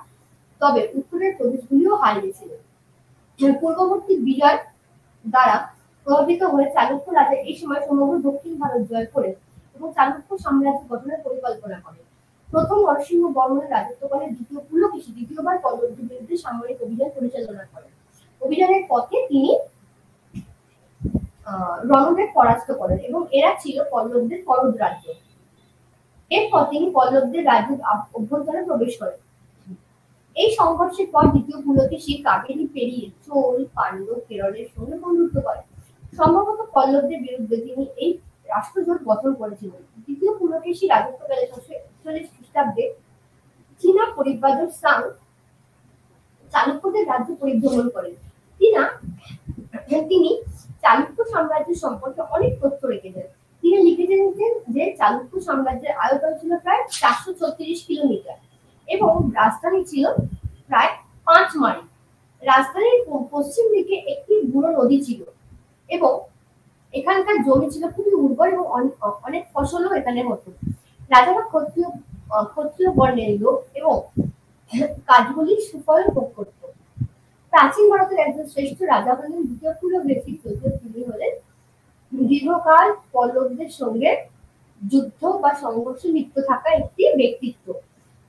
তবে উত্তরের প্রদেশগুলিও হারিয়েছিলেন। পূর্ববর্তী বিজয় দ্বারা প্রভাবিত হয়ে চালুক্য রাজা এই সময় সমগ্র দক্ষিণ ভারত জয় করে এবং চালুক্য সাম্রাজ্য গঠনের পরিকল্পনা করেন। প্রথম নরসিংহ বর্মনের রাজত্বকালে দ্বিতীয় পুলকেশী দ্বিতীয়বার পল্লবদের বিরুদ্ধে সামরিক অভিযান পরিচালনা করেন। অভিযানের পথে তিনি রণদের পরাস্ত করেন এবং এরা ছিল পল্লবদের করদ রাজ্য। এরপর তিনি পল্লবদের রাজ্যের অভ্যন্তরে প্রবেশ করেন। এই সংঘর্ষের পর দ্বিতীয় পুলকেশী কাবেরী পেরিয়ে চোল, পাণ্ডব, কেরলের সঙ্গে বন্ধুত্ব করেন। সম্ভবত পল্লবদের বিরুদ্ধে তিনি এই রাষ্ট্রজোট গঠন করেছিলেন। দ্বিতীয় পুলকেশী রাজত্বকালে 641 খ্রিস্টাব্দে চীনা পরিব্রাজক সাং চালুক্যদের রাজ্য পরিভ্রমণ করেন। তিনি চালুক্য সাম্রাজ্যের সম্পর্কে অনেক তথ্য রেখেছেন। তিনি লিখেছেন যে চালুক্য সাম্রাজ্যের আয়তন ছিল প্রায় 436 কিলোমিটার এবং রাজধানী ছিল প্রায় 5 মাইল। রাজধানীর পশ্চিম দিকে একটি বুড়ো নদী ছিল এবং এখানকার জমি ছিল খুবই উর্বর এবং অনেক ফসলও এখানে হতো। রাজারা ক্ষত্রিয় বর্ণের লোক এবং কাজগুলি সুফল ভোগ করত। প্রাচীন ভারতের একজন শ্রেষ্ঠ রাজা হলেন দ্বিতীয় পুলকেশী। তিনি হলেন দীর্ঘকাল পল্লবদের সঙ্গে যুদ্ধ বা সংঘর্ষে লিপ্ত থাকা একটি ব্যক্তিত্ব।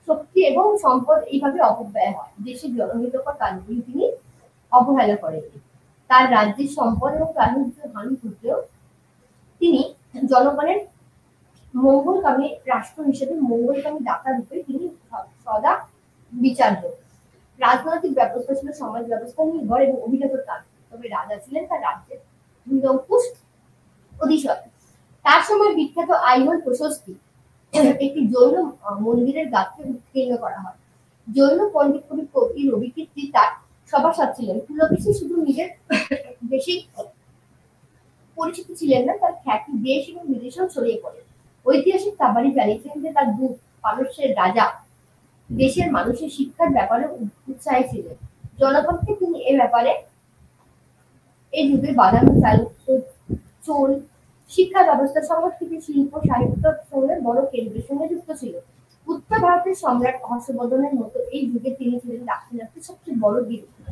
শক্তি এবং সম্পদ এইভাবে অপব্যয় হয়। দেশের জনহিতকর কাজগুলি তিনি অবহেলা করেন। তার রাজ্যের সম্পদ এবং প্রাণীজ হানি ঘটলেও তিনি জনগণের মঙ্গলকামী রাষ্ট্র হিসেবে মঙ্গলকামী দাতা রূপে তিনি সদা বিচার্য। রাজনৈতিক ব্যবস্থা ছিল সমাজ ব্যবস্থা নির্ভর এবং অভিজাত তার, তবে রাজা ছিলেন তার রাজ্যের নিরঙ্কুশ অধীশ্বর। তার সময় বিখ্যাত আইহোল প্রশস্তি একটি জৈন মন্দিরের গাত্রে উৎকীর্ণ করা হয়। জৈন পণ্ডিত কবি রবি কীর্তি তার সভাসদ ছিলেন। পুলকেশী শুধু নিজের বেশি পরিচিত ছিলেন না, তার খ্যাতি দেশ এবং বিদেশেও ছড়িয়ে পড়ে। ঐতিহাসিক তাবারি জানিয়েছেন যে তার দূত পারস্যের রাজা দেশের মানুষের শিক্ষার ব্যাপারে উৎসাহী ছিলেন। জনগণকে তিনি এ ব্যাপারে এই যুগে বাদামি, চালুক্য, চোল শিক্ষা ব্যবস্থা, সংস্কৃতি, শিল্প, সাহিত্যের সঙ্গে বড় কেন্দ্রের সঙ্গে যুক্ত ছিল। উত্তর ভারতের সম্রাট হর্ষবর্ধনের মতো এই যুগে তিনি ছিলেন দাক্ষিণাত্যের সবচেয়ে বড়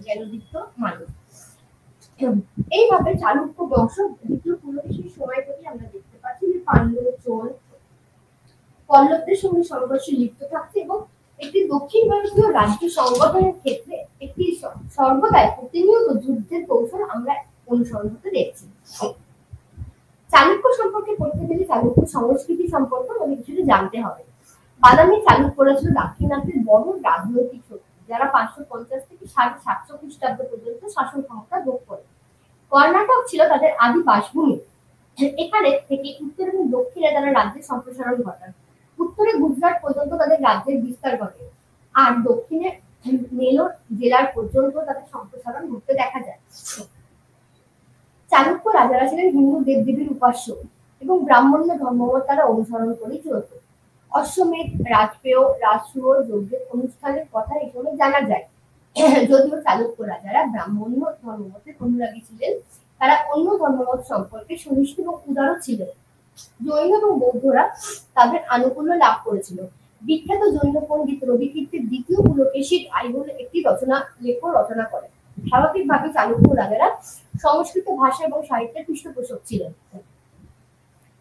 জ্ঞানোদীপ্ত মানুষ। এইভাবে চালুক্য বংশ দ্বিতীয় পুলকেশীর সময় থেকে আমরা দেখতে পাচ্ছি যে পাণ্ডব, চোল, পল্লবদের সঙ্গে সংঘর্ষে লিপ্ত থাকছে এবং একটি দক্ষিণ ভারতীয় রাজ্য সংগঠনের ক্ষেত্রে একটি সর্বদাই প্রতিনিয়ত যুদ্ধের কৌশল আমরা অনুসরণ করতে দেখছি। চালুক্য সম্পর্কে পড়তে গেলে চালুক্য সংস্কৃতি সম্পর্কে অনেক কিছু জানতে হবে। বাদামি চালুক্যরা ছিল দাক্ষিণাত্যের বড় রাজনৈতিক শক্তি, যারা 550 থেকে 750 খ্রিস্টাব্দ পর্যন্ত শাসন ক্ষমতা ভোগ করে। কর্ণাটক ছিল তাদের আদি বাসভূমি। এখানে থেকে উত্তর এবং দক্ষিণে তারা রাজ্যের সম্প্রসারণ ঘটান। উত্তরে গুজরাট পর্যন্ত তাদের রাজ্যের বিস্তার ঘটে আর দক্ষিণে নেলোর জেলার পর্যন্ত তাদের সম্প্রসারণ ঘটতে দেখা যায়। চালুক্য রাজারা ছিলেন হিন্দু দেবদেবীর উপাস্য এবং ব্রাহ্মণ্য ধর্মমত তারা অনুসরণ করেই চলত। অশ্বমেধ, রাজপেয়, রাজসূয় যজ্ঞের অনুষ্ঠানের কথা এখানে জানা যায়। যদিও চালুক্য রাজারা ব্রাহ্মণ্য ধর্মমতের অনুরাগী ছিলেন, তারা অন্য ধর্মমত সম্পর্কে সহিষ্ণু এবং উদার ছিলেন। জৈন এবং বৌদ্ধরা তাদের আনুকূল্য লাভ করেছিল। বিখ্যাত জৈন পণ্ডিত রবিকীর্তির দ্বিতীয় পুলকেশীর আই বলে একটি রচনা করেন। স্বাভাবিকভাবে চালুক্য রাজারা সংস্কৃত ভাষা এবং সাহিত্যের পৃষ্ঠপোষক ছিলেন।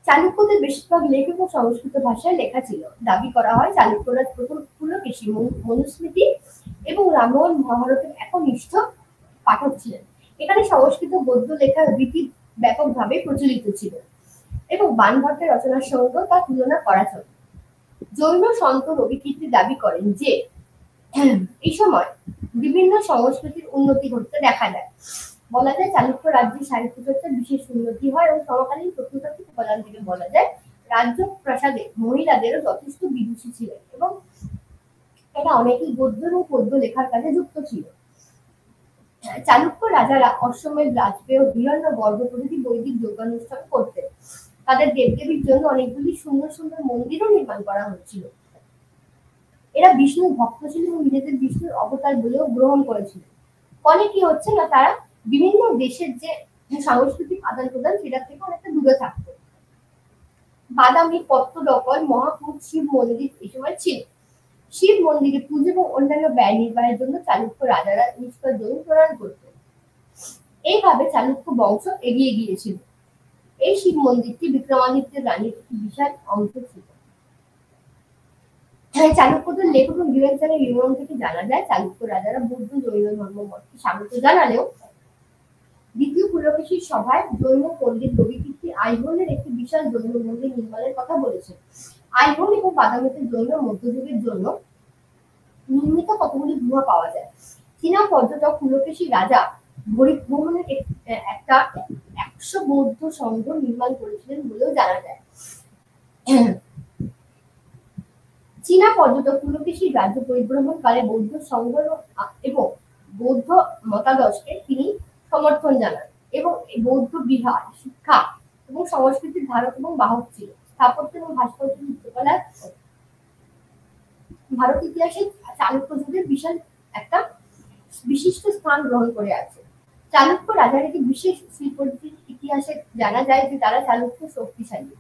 চালুক্যদের বেশিরভাগ লেখক ও সংস্কৃত ভাষায় লেখা ছিল। দাবি করা হয় চালুক্যরাজ প্রথম পুলকেশী মনুস্মৃতি এবং রামায়ণ মহাভারতের একনিষ্ঠ পাঠক ছিলেন। এখানে সংস্কৃত গদ্য লেখার রীতি ব্যাপকভাবে প্রচলিত ছিল এবং বাণভট্টের রচনার সঙ্গে তার তুলনা করা চলে। জৈন সন্ত রবিকীর্তি দাবি করেন যে এই সময় বিভিন্ন সংস্কৃতির উন্নতি ঘটতে দেখা যায়। বলা যায় চালুক্য রাজ্যের সাহিত্য চর্চার বিশেষ উন্নতি হয় এবং সমকালীন প্রত্নতাত্ত্বিক উপাদান থেকে বলা যায় রাজ্য প্রাসাদে মহিলাদেরও যথেষ্ট বিদুষী ছিলেন এবং এরা অনেকেই গদ্য এবং পদ্য লেখার কাজে যুক্ত ছিল। চালুক্য রাজারা অশ্বমেধ, রাজপেয়, হিরণ্য গর্ভ প্রভৃতি বৈদিক যোগানুষ্ঠান করতেন। তাদের দেবদেবীর জন্য অনেকগুলি সুন্দর সুন্দর মন্দিরও নির্মাণ করা হয়েছিল। এরা বিষ্ণুর ভক্ত ছিল এবং নিজেদের বিষ্ণুর অবতার বলেও গ্রহণ করেছিল। ফলে কি হচ্ছে না, তারা বিভিন্ন দেশের যে সাংস্কৃতিক আদান প্রদান সেটা থেকে অনেকটা দূরে থাকতো। বাদামি, পত্তদকল, মহাকূট, শিব মন্দির এই সময় ছিল। শিব মন্দিরে পুজো এবং অন্যান্য ব্যয় নির্বাহের জন্য চালুক্য রাজারা নিষ্কর জমি প্রদান করতেন। এইভাবে চালুক্য বংশ এগিয়ে গিয়েছিল। এই শিব মন্দিরটি বিক্রমাদিত্যের রানীর একটি বিশাল অংশ ছিল। চালুক্যদের লেখক ও বিবেচনের বিবরণ থেকে জানা যায় চালুক্য রাজারা বৌদ্ধ জৈন ধর্ম মতকে স্বাগত জানালেও দ্বিতীয় পুলকেশীর সভায় জৈন পণ্ডিত রবিকীর্তি আইহোলের একটি বিশাল জৈন মন্দির নির্মাণের কথা বলেছেন। আইহোল এবং বাদামিতে জৈন মধ্যযুগের জন্য নির্মিত কতগুলি গুহা পাওয়া যায়। চীনা পর্যটক পুলকেশী রাজা ভ্রমণের একটা 100 বৌদ্ধ সংঘ নির্মাণ করেছিলেন বলেও জানা যায়। চীনা পর্যটক পুলকেশীর রাজ্য পরিভ্রমণকালে বৌদ্ধ সংঘ এবং বৌদ্ধ মতাদর্শকে তিনি সমর্থন জানান এবং বৌদ্ধ বিহার, শিক্ষা এবং সংস্কৃতির ধারক এবং বাহক ছিল। স্থাপত্য এবং ভাস্কর্য চিত্রকলার ভারত ইতিহাসে চালুক্য যুগের বিশাল একটা বিশিষ্ট স্থান গ্রহণ করে আছে। চালুক্য রাজার একটি বিশেষ শিল্পটির ইতিহাসে জানা যায় যে তারা চালুক্য শক্তিশালী।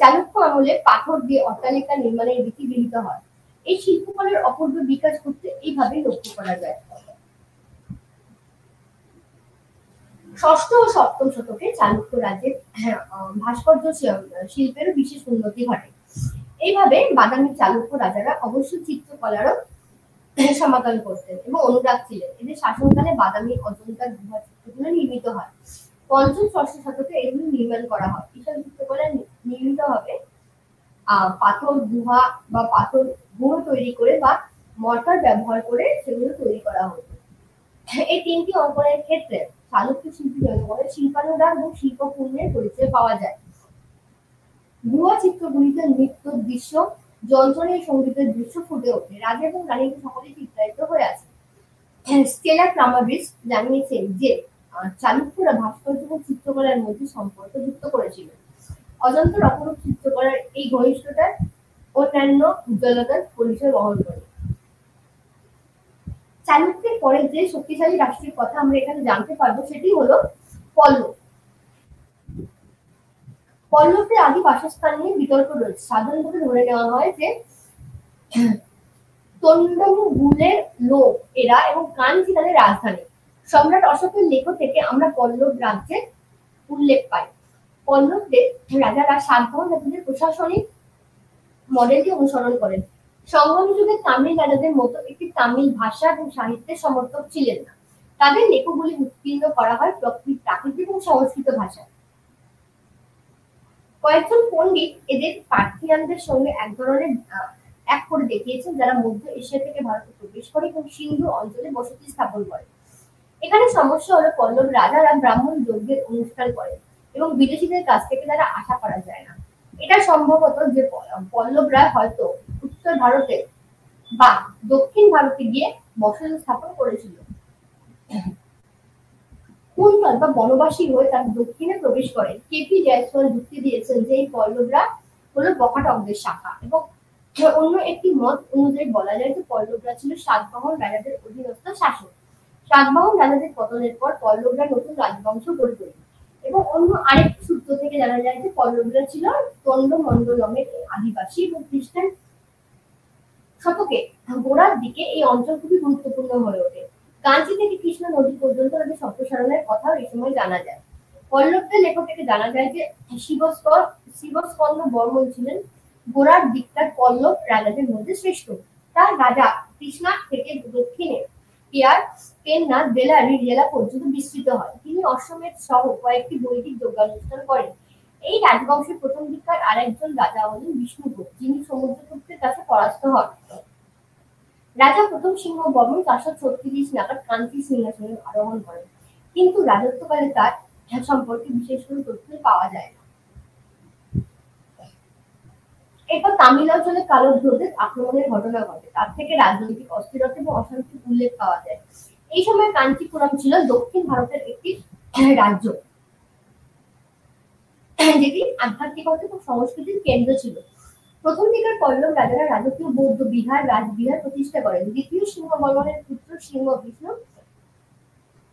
চালুক্য আমলে পাথর দিয়ে অট্টালিকা নির্মাণের রীতি গৃহীত হয়। এই শিল্পকলার অপূর্ব বিকাশ করতে এইভাবে লক্ষ্য করা যায়। ষষ্ঠ ও সপ্তম শতকে চালুক্য রাজ্যের ভাস্কর্য শিল্পেরও বিশেষ উন্নতি ঘটে। এইভাবে বাদামি চালুক্য রাজারা অবশ্য চিত্রকলারও সমাধান করতেন এবং অনুরাগ ছিলেন। এদের শাসনকালে বাদামি অজন্তার গুহা চিত্রগুলো নির্মিত হয়। পঞ্চম ষষ্ঠ শতকে এগুলি নির্মাণ করা হয়। এসব চিত্রকলা নির্মিত হবে পাথর গুহা বা পাথর গুঁড়ো তৈরি করে বা মর্টার ব্যবহার করে সেগুলো তৈরি করা হতো। এই তিনটি অঙ্কনের ক্ষেত্রে চালুক্য শিল্পী জনগণের শিল্পানুরাগ এবং শিল্পপূর্ণের পরিচয় পাওয়া যায়। গুহা চিত্রগুলিতে নৃত্য দৃশ্য, যন্ত্রণের সঙ্গীতের দৃশ্য ফুটে ওঠে। রাজা এবং রানীকে সকলে চিত্রায়িত হয়ে আছে। স্টেলা ক্রামাবিস জানিয়েছেন যে চালুক্যরা ভাস্কর্য এবং চিত্রকলার মধ্যে সম্পর্ক যুক্ত করেছিল। অজন্তার অপরূপ চিত্রকলার এই ঘনিষ্ঠতার অন্যান্য উজ্জ্বলতার পরিচয় বহন করে। চালুক্যের পরে যে শক্তিশালী রাষ্ট্রের কথা আমরা এখানে জানতে পারবো সেটি হলো পল্লব। পল্লবদের আদি বাসস্থান নিয়ে বিতর্ক রয়েছে। সাধারণভাবে ধরে নেওয়া হয় যে তন্ডমুগুলের লোক এরা এবং কাঞ্চি তাদের রাজধানী। সম্রাট অশোকের লেখ থেকে আমরা পল্লব রাজ্যের উল্লেখ পাই। পল্লবদের রাজারা সাতবাহন জাতিদের প্রশাসনিক মডেলটি অনুসরণ করেন। সংগ্রামী যুগের তামিল রাজাদের মতো একটি তামিল ভাষা এবং সাহিত্যের সমর্থক ছিলেন না। তাদের লেখগুলি উৎকীর্ণ করা হয় প্রাকৃতিক এবং সংস্কৃত ভাষায়। কয়েকজন পণ্ডিত এদের পার্থিয়ানদের সঙ্গে এক করে দেখিয়েছেন যারা মধ্য এশিয়া থেকে ভারতে প্রবেশ করে এবং সিন্ধু অঞ্চলে বসতি স্থাপন করে। এখানে সমস্যা হলো পল্লব রাজারা ব্রাহ্মণ যজ্ঞের অনুষ্ঠান করেন এবং বিদেশিদের কাছ থেকে তারা আশা করা যায় না। এটা সম্ভবত যে পল্লবরা হয়তো উত্তর ভারতে বা দক্ষিণ ভারতে গিয়ে বসতি স্থাপন করেছিল। কুন্তল বা বনবাসী হয়ে তার দক্ষিণে প্রবেশ করেন। কেপি জয়সওয়াল যুক্তি দিয়েছেন যে এই পল্লবরা হলো বকাটকদের শাখা। এবং অন্য একটি মত অনুযায়ী বলা যায় যে পল্লবরা ছিল সাতবাহন রাজাদের অধীনস্থ শাসক। সাতবাহন রাজাদের পতনের পর পল্লবরা নতুন রাজবংশ গড়ে তোলে। এবং অন্য আরেকটি সূত্র থেকে জানা যায় যে পল্লবরা ছিল তন্ডমণ্ডলমের আদিবাসী এবং খ্রিস্টান শতকে গোড়ার দিকে এই অঞ্চল খুবই গুরুত্বপূর্ণ হয়ে ওঠে। কাঞ্চি থেকে কৃষ্ণা নদী পর্যন্ত তাদের সম্প্রসারণের কথাও এই সময় জানা যায়। পল্লবদের লেখক থেকে জানা যায় যে শিবস্কন্দ বর্মন ছিলেন গোড়ার দিককার পল্লব রাজাদের মধ্যে শ্রেষ্ঠ। তার রাজা কৃষ্ণা থেকে দক্ষিণে পেয়ার পেন্না বেলারি জেলা পর্যন্ত বিস্তৃত হয়। তিনি অশ্বমেধ সহ কয়েকটি বৈদিক যজ্ঞানুষ্ঠান করেন। এই রাজবংশের প্রথম দিককার আরেকজন রাজা হলেন বিষ্ণুগুপ্ত, যিনি সমুদ্রগুপ্তের কাছে পরাস্ত হন। রাজা প্রথম সিংহ বর্মন 436 নাগাদ কাঞ্চি সিংহাসনে আরোহণ করেন, কিন্তু রাজত্বকালে তার সম্পর্কে বিশেষ কোনো তথ্য পাওয়া যায় না। এরপর তামিলাঞ্চলে কালোধদের আক্রমণের ঘটনা ঘটে। তার থেকে রাজনৈতিক অস্থিরতা এবং অশান্তির উল্লেখ পাওয়া যায়। এই সময় কাঞ্চিপুরম ছিল দক্ষিণ ভারতের একটি রাজ্য, যেটি আধ্যাত্মিকতা এবং সংস্কৃতির কেন্দ্র ছিল। প্রথম দিকের পল্লব রাজারা রাজকীয় বৌদ্ধ বিহার রাজবিহার প্রতিষ্ঠা করেন। দ্বিতীয় সিংহ বর্মনের পুত্র সিংহ বিষ্ণু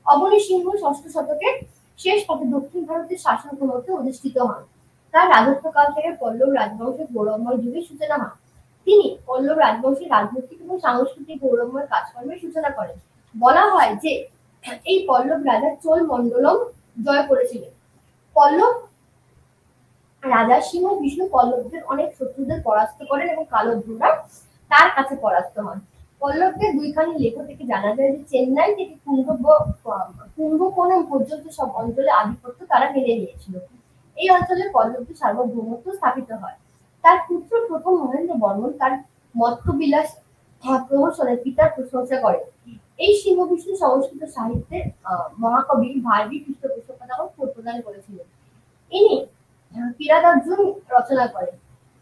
অবনী সিংহ ষষ্ঠ শতকের শেষ পথে দক্ষিণ ভারতের শাসন ক্ষমতায় অধিষ্ঠিত হন। তার রাজত্বকাল থেকে পল্লব রাজবংশের গৌরবময় যুগের সূচনা হয়। তিনি পল্লব রাজবংশের রাজনৈতিক এবং সাংস্কৃতিক গৌরবময় কাজকর্মের সূচনা করেন। বলা হয় যে এই পল্লব রাজা চোল মন্ডলম জয় করেছিলেন। পল্লব রাজা সিংহ বিষ্ণু পল্লবদের অনেক শত্রুদের পরাস্ত করেন এবং কালোধরা তার কাছে পরাস্ত হন। পল্লবদের দুইখানি লেখ থেকে জানা যায় যে চেন্নাই থেকে কুম্ভকোণম পর্যন্ত সব অঞ্চলে আধিপত্য তারা মেনে নিয়েছিল। এই অঞ্চলে পল্লবদের সার্বভৌমত্ব স্থাপিত হয়। তার পুত্র প্রথম মহেন্দ্র বর্মন তার মত্তবিলাস প্রহসনের পিতার প্রশংসা করেন। এই সিংহ বিষ্ণু সংস্কৃত সাহিত্যের মহাকবি ভারবী পৃষ্ঠপোষকতা প্রদান করেছিলেন। ইনি কিরাতার্জুন রচনা করেন।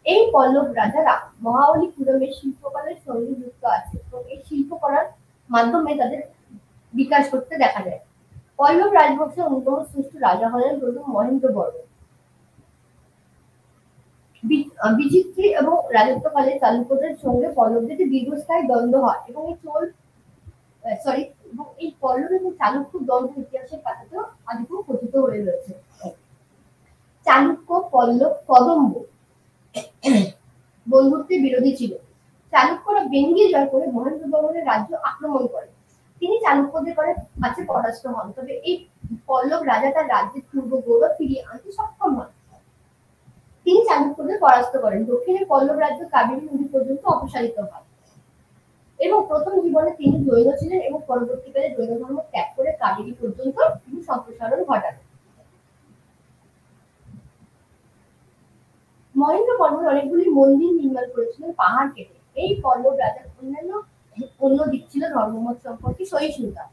এই পল্লব রাজারা মহাবলীপুরমের শিল্পকলার সঙ্গে যুক্ত আছে এবং এই শিল্পকলার মাধ্যমে তাদের বিকাশ করতে দেখা যায়। পল্লব রাজবংশের অন্যতম শ্রেষ্ঠ রাজা হলেন প্রথম মহেন্দ্র বর্মন। বিচিত্রী এবং রাজত্বকালে চালুক্যদের সঙ্গে পল্লবদের দীর্ঘস্থায়ী দ্বন্দ্ব হয় এবং এই পল্লব এবং চালুক্য দ্বন্দ্ব ইতিহাসের পাতাতেও আদিকেও কথিত হয়ে রয়েছে। চালুক্য পল্লব কদম্ব বন্ধুত্বের বিরোধী ছিল। চালুক্যরা বেঙ্গল জয় করে মহেন্দ্র বর্মনের রাজ্য আক্রমণ করে। তিনি চালুক্যদের কাছে পরাস্ত হন, তবে এই পল্লব রাজা তার রাজ্যের পূর্ব গৌরব ফিরিয়ে আনতে সক্ষম হন। তিনি চালুক্যদের পরাস্ত করেন। দক্ষিণে পল্লব রাজ্য কাবেরী নদী পর্যন্ত অপসারিত হয় এবং প্রথম জীবনে তিনি জৈন ছিলেন এবং পরবর্তীকালে জৈন ধর্ম ত্যাগ করে কাবেরী পর্যন্ত তিনি সম্প্রসারণ ঘটান। মহেন্দ্র বর্মন অনেকগুলি মন্দির নির্মাণ করেছিলেন পাহাড় কেটে। এই পল্লব রাজার অন্য দিক ছিল ধর্মমত সম্পর্কে সহিষ্ণুতা।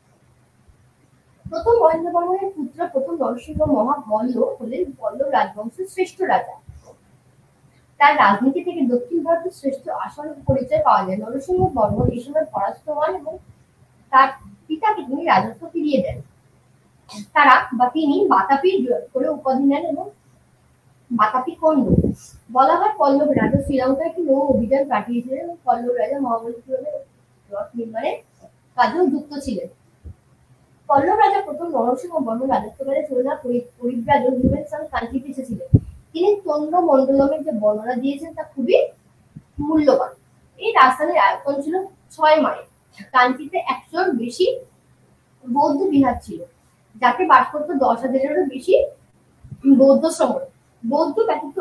প্রথম মহেন্দ্র বর্মনের পুত্র প্রথম নরসিংহ মহামল্ল হলেন পল্লব রাজবংশের শ্রেষ্ঠ রাজা। তার রাজনীতি থেকে দক্ষিণ ভারতের শ্রেষ্ঠ আসন পরিচয় পাওয়া যায়। নরসিংহ বর্মন এই সময় পরাস্ত হন এবং তার পিতাকে তিনি রাজত্ব ফিরিয়ে দেন। তিনি বাতাপি করে উপাধি নেন এবং বাতাপি কন্ড। বলা হয় পল্লব রাজা শ্রীলঙ্কায় একটি নৌ অভিযান পাঠিয়েছিলেন এবং পল্লব রাজা মহাবলীপুরমের রথ নির্মাণের কাজেও যুক্ত ছিলেন। পল্লব রাজা প্রথম নরসিংহ বর্মন রাজত্বকালে চোলা পরিব্রাজক হিউয়েন কাঞ্চিতে এসেছিলেন। তিনি তন্ডমণ্ডলমের যে বর্ণনা দিয়েছেন তা খুবই মূল্যবান। এই রাজধানীর আয়তন ছিল 6 মাইল। কাঞ্চিতে 100-র বেশি বৌদ্ধ বিহার ছিল, যাতে বাস করত 10,000-এরও বেশি বৌদ্ধ শ্রমণ। বৌদ্ধ ব্যতীত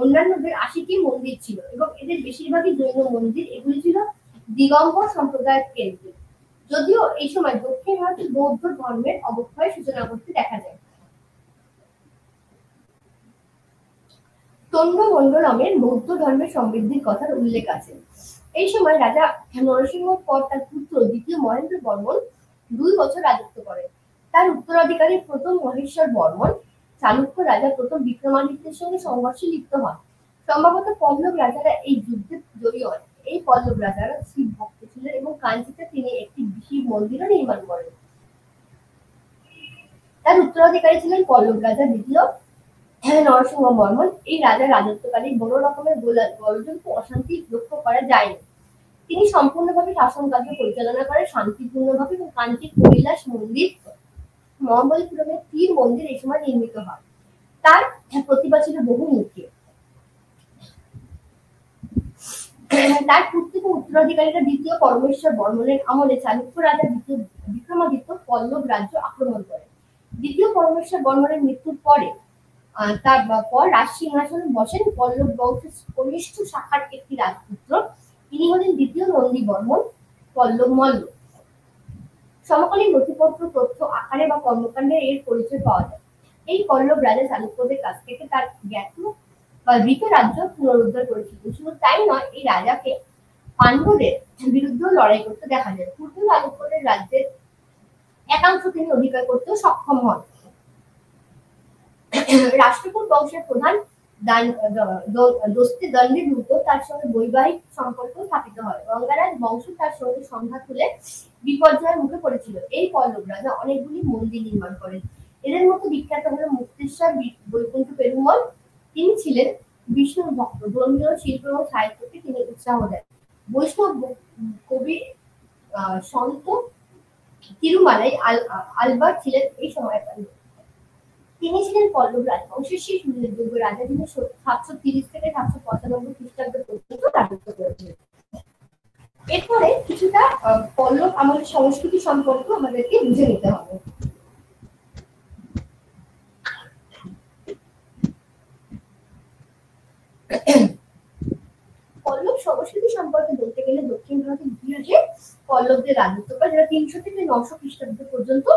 অন্যান্যদের 80টি মন্দির ছিল এবং এদের বেশিরভাগই জৈন মন্দির। এগুলি ছিল দিগম্বর সম্প্রদায়ের কেন্দ্র। যদিও এই সময় দক্ষিণ ভারতে বৌদ্ধ ধর্মের অবক্ষয়ের সূচনা করতে দেখা যায়। তন্ডমণ্ডলমের বৌদ্ধ ধর্মের সমৃদ্ধির কথার উল্লেখ আছে। এই সময় রাজা নরসিংহর পর তার পুত্র দ্বিতীয় মহেন্দ্র বর্মন 2 বছর রাজত্ব করেন। তার উত্তরাধিকারী প্রথম মহেশ্বর বর্মন চালুক্য রাজা প্রথম বিক্রমাদিত্যের সঙ্গে সংঘর্ষে লিপ্ত হন। সম্ভবত পল্লব রাজারা এই যুদ্ধে জয়ী হন। এই পল্লব রাজারা শিব ভক্ত ছিলেন এবং কাঞ্চিতে তিনি একটি শিব মন্দিরও নির্মাণ করেন। তার উত্তরাধিকারী ছিলেন পল্লব রাজা দ্বিতীয় নরসিংহ বর্মন এই রাজার রাজত্বকালে বড় রকমের গোলযোগ অশান্তি লক্ষ্য করা যায়নি। তিনি সম্পূর্ণভাবে শাসন কার্য পরিচালনা করে শান্তিপূর্ণভাবে এবং কাঞ্চির কৈলাস মন্দির মহাবলীপুরমের তীর মন্দির এই সময় নির্মিত হয়। তার প্রতিভা ছিল বহুমুখী। তার পুত্র ও উত্তরাধিকারীরা দ্বিতীয় পরমেশ্বর বর্মনের আমলে চালুক্য রাজা দ্বিতীয় বিক্রমাদিত্য পল্লব রাজ্য আক্রমণ করেন। দ্বিতীয় পরমেশ্বর বর্মনের মৃত্যুর পরে তার পর রাজ সিংহাসনে বসেন পল্লব বংশের কনিষ্ঠ শাখার একটি রাজপুত্র। তিনি হলেন দ্বিতীয় নন্দী বর্মন পল্লব মল্ল। সমকালীন নথিপত্র তথ্য আকারে বা কর্মকাণ্ডে এর পরিচয় পাওয়া যায়। এই পল্লব রাজা চালুক্যদের কাছ থেকে তার জ্ঞাত বা মৃত রাজ্য পুনরুদ্ধার করেছিল। শুধু তাই নয়, এই রাজাকে পাণ্ডবদের বিরুদ্ধে লড়াই করতে দেখা যায়। পূর্ব চালুক্যদের রাজ্যের একাংশ তিনি অধিকার করতেও সক্ষম হন। রাষ্ট্রকূট বংশের প্রধান দোস্তি দণ্ডে দ্রুত তার সঙ্গে বৈবাহিক সম্পর্ক স্থাপিত হয়। গঙ্গারাজ বংশ তার সঙ্গে সন্ধ্যা তুলে বিপর্যয়ের মুখে পড়েছিল। এই পল্লব রাজা অনেকগুলি মন্দির নির্মাণ করেন। এদের মধ্যে বিখ্যাত হল মুক্তেশ্বর বৈকুণ্ঠ পেরুমল। তিনি ছিলেন বিষ্ণুর ভক্ত। ধর্মীয় শিল্প এবং সাহিত্যকে তিনি উৎসাহ দেন। বৈষ্ণব কবি সন্ত তিরুমালাই আলবার ছিলেন এই সময়কাল। তিনি ছিলেন পল্লব রাজবংশের শেষ উল্লেখযোগ্য রাজা, যিনি 730 থেকে 795 খ্রিস্টাব্দ পর্যন্ত রাজত্ব করেছিলেন। এরপরে কিছুটা পল্লব আমাদের সংস্কৃতি সম্পর্কে আমাদেরকে বুঝে নিতে হবে। পল্লব সংস্কৃতি সম্পর্কে বলতে গেলে দক্ষিণ ভারতের ইতিহাসে পল্লবদের রাজত্বকাল, যেটা 300 থেকে 900 খ্রিস্টাব্দ পর্যন্ত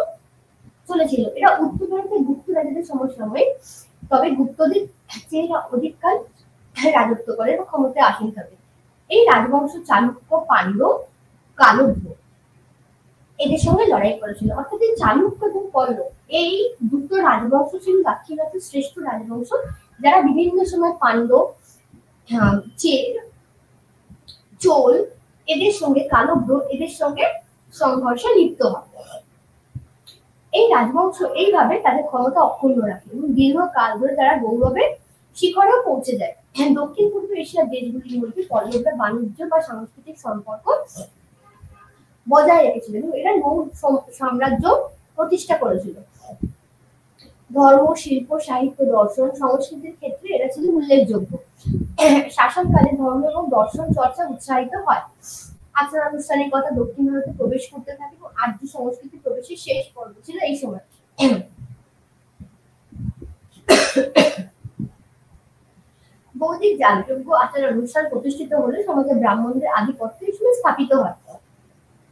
চলেছিল। এরা উত্তর ভারতের গুপ্ত রাজাদের সমসাময়িক, তবে গুপ্তদের চেয়ে অধিককাল রাজত্ব করে বা ক্ষমতায় আসীন থাকে। এই রাজবংশ চালুক্য, পাণ্ডব, কালভ্য এদের সঙ্গে লড়াই করেছিল। অর্থাৎ এই চালুক্য এবং পল্লব এই দুটো রাজবংশ ছিল দাক্ষিণাত্যের শ্রেষ্ঠ রাজবংশ, যারা বিভিন্ন সময় পাণ্ডব, চোল এদের সঙ্গে, কালভ্য এদের সঙ্গে সংঘর্ষে লিপ্ত হয়। এই রাজবংশ এইভাবে তাদের ক্ষমতা অক্ষুণ্ণ রাখে এবং দীর্ঘকাল ধরে তারা গৌরবের শিখরেও পৌঁছে যায়। দক্ষিণ পূর্ব এশিয়ার দেশগুলির মধ্যে পল্লবরা বাণিজ্য বা সাংস্কৃতিক সম্পর্ক বজায় রেখেছিল এবং এরা নৌ সাম্রাজ্য প্রতিষ্ঠা করেছিল। ধর্ম, শিল্প, সাহিত্য, দর্শন, সংস্কৃতির ক্ষেত্রে এরা ছিল উল্লেখযোগ্য। শাসনকালে ধর্ম এবং দর্শন চর্চা উৎসাহিত হয়। আচারানুষ্ঠানের কথা দক্ষিণ ভারতে প্রবেশ করতে থাকে এবং আর্য সংস্কৃতি প্রবেশের শেষ পর্ব ছিল এই সময়। বৌদ্ধিক যাগযজ্ঞ আচার অনুষ্ঠান প্রতিষ্ঠিত হলে সমাজে ব্রাহ্মণদের আধিপত্য হিসেবে স্থাপিত হয়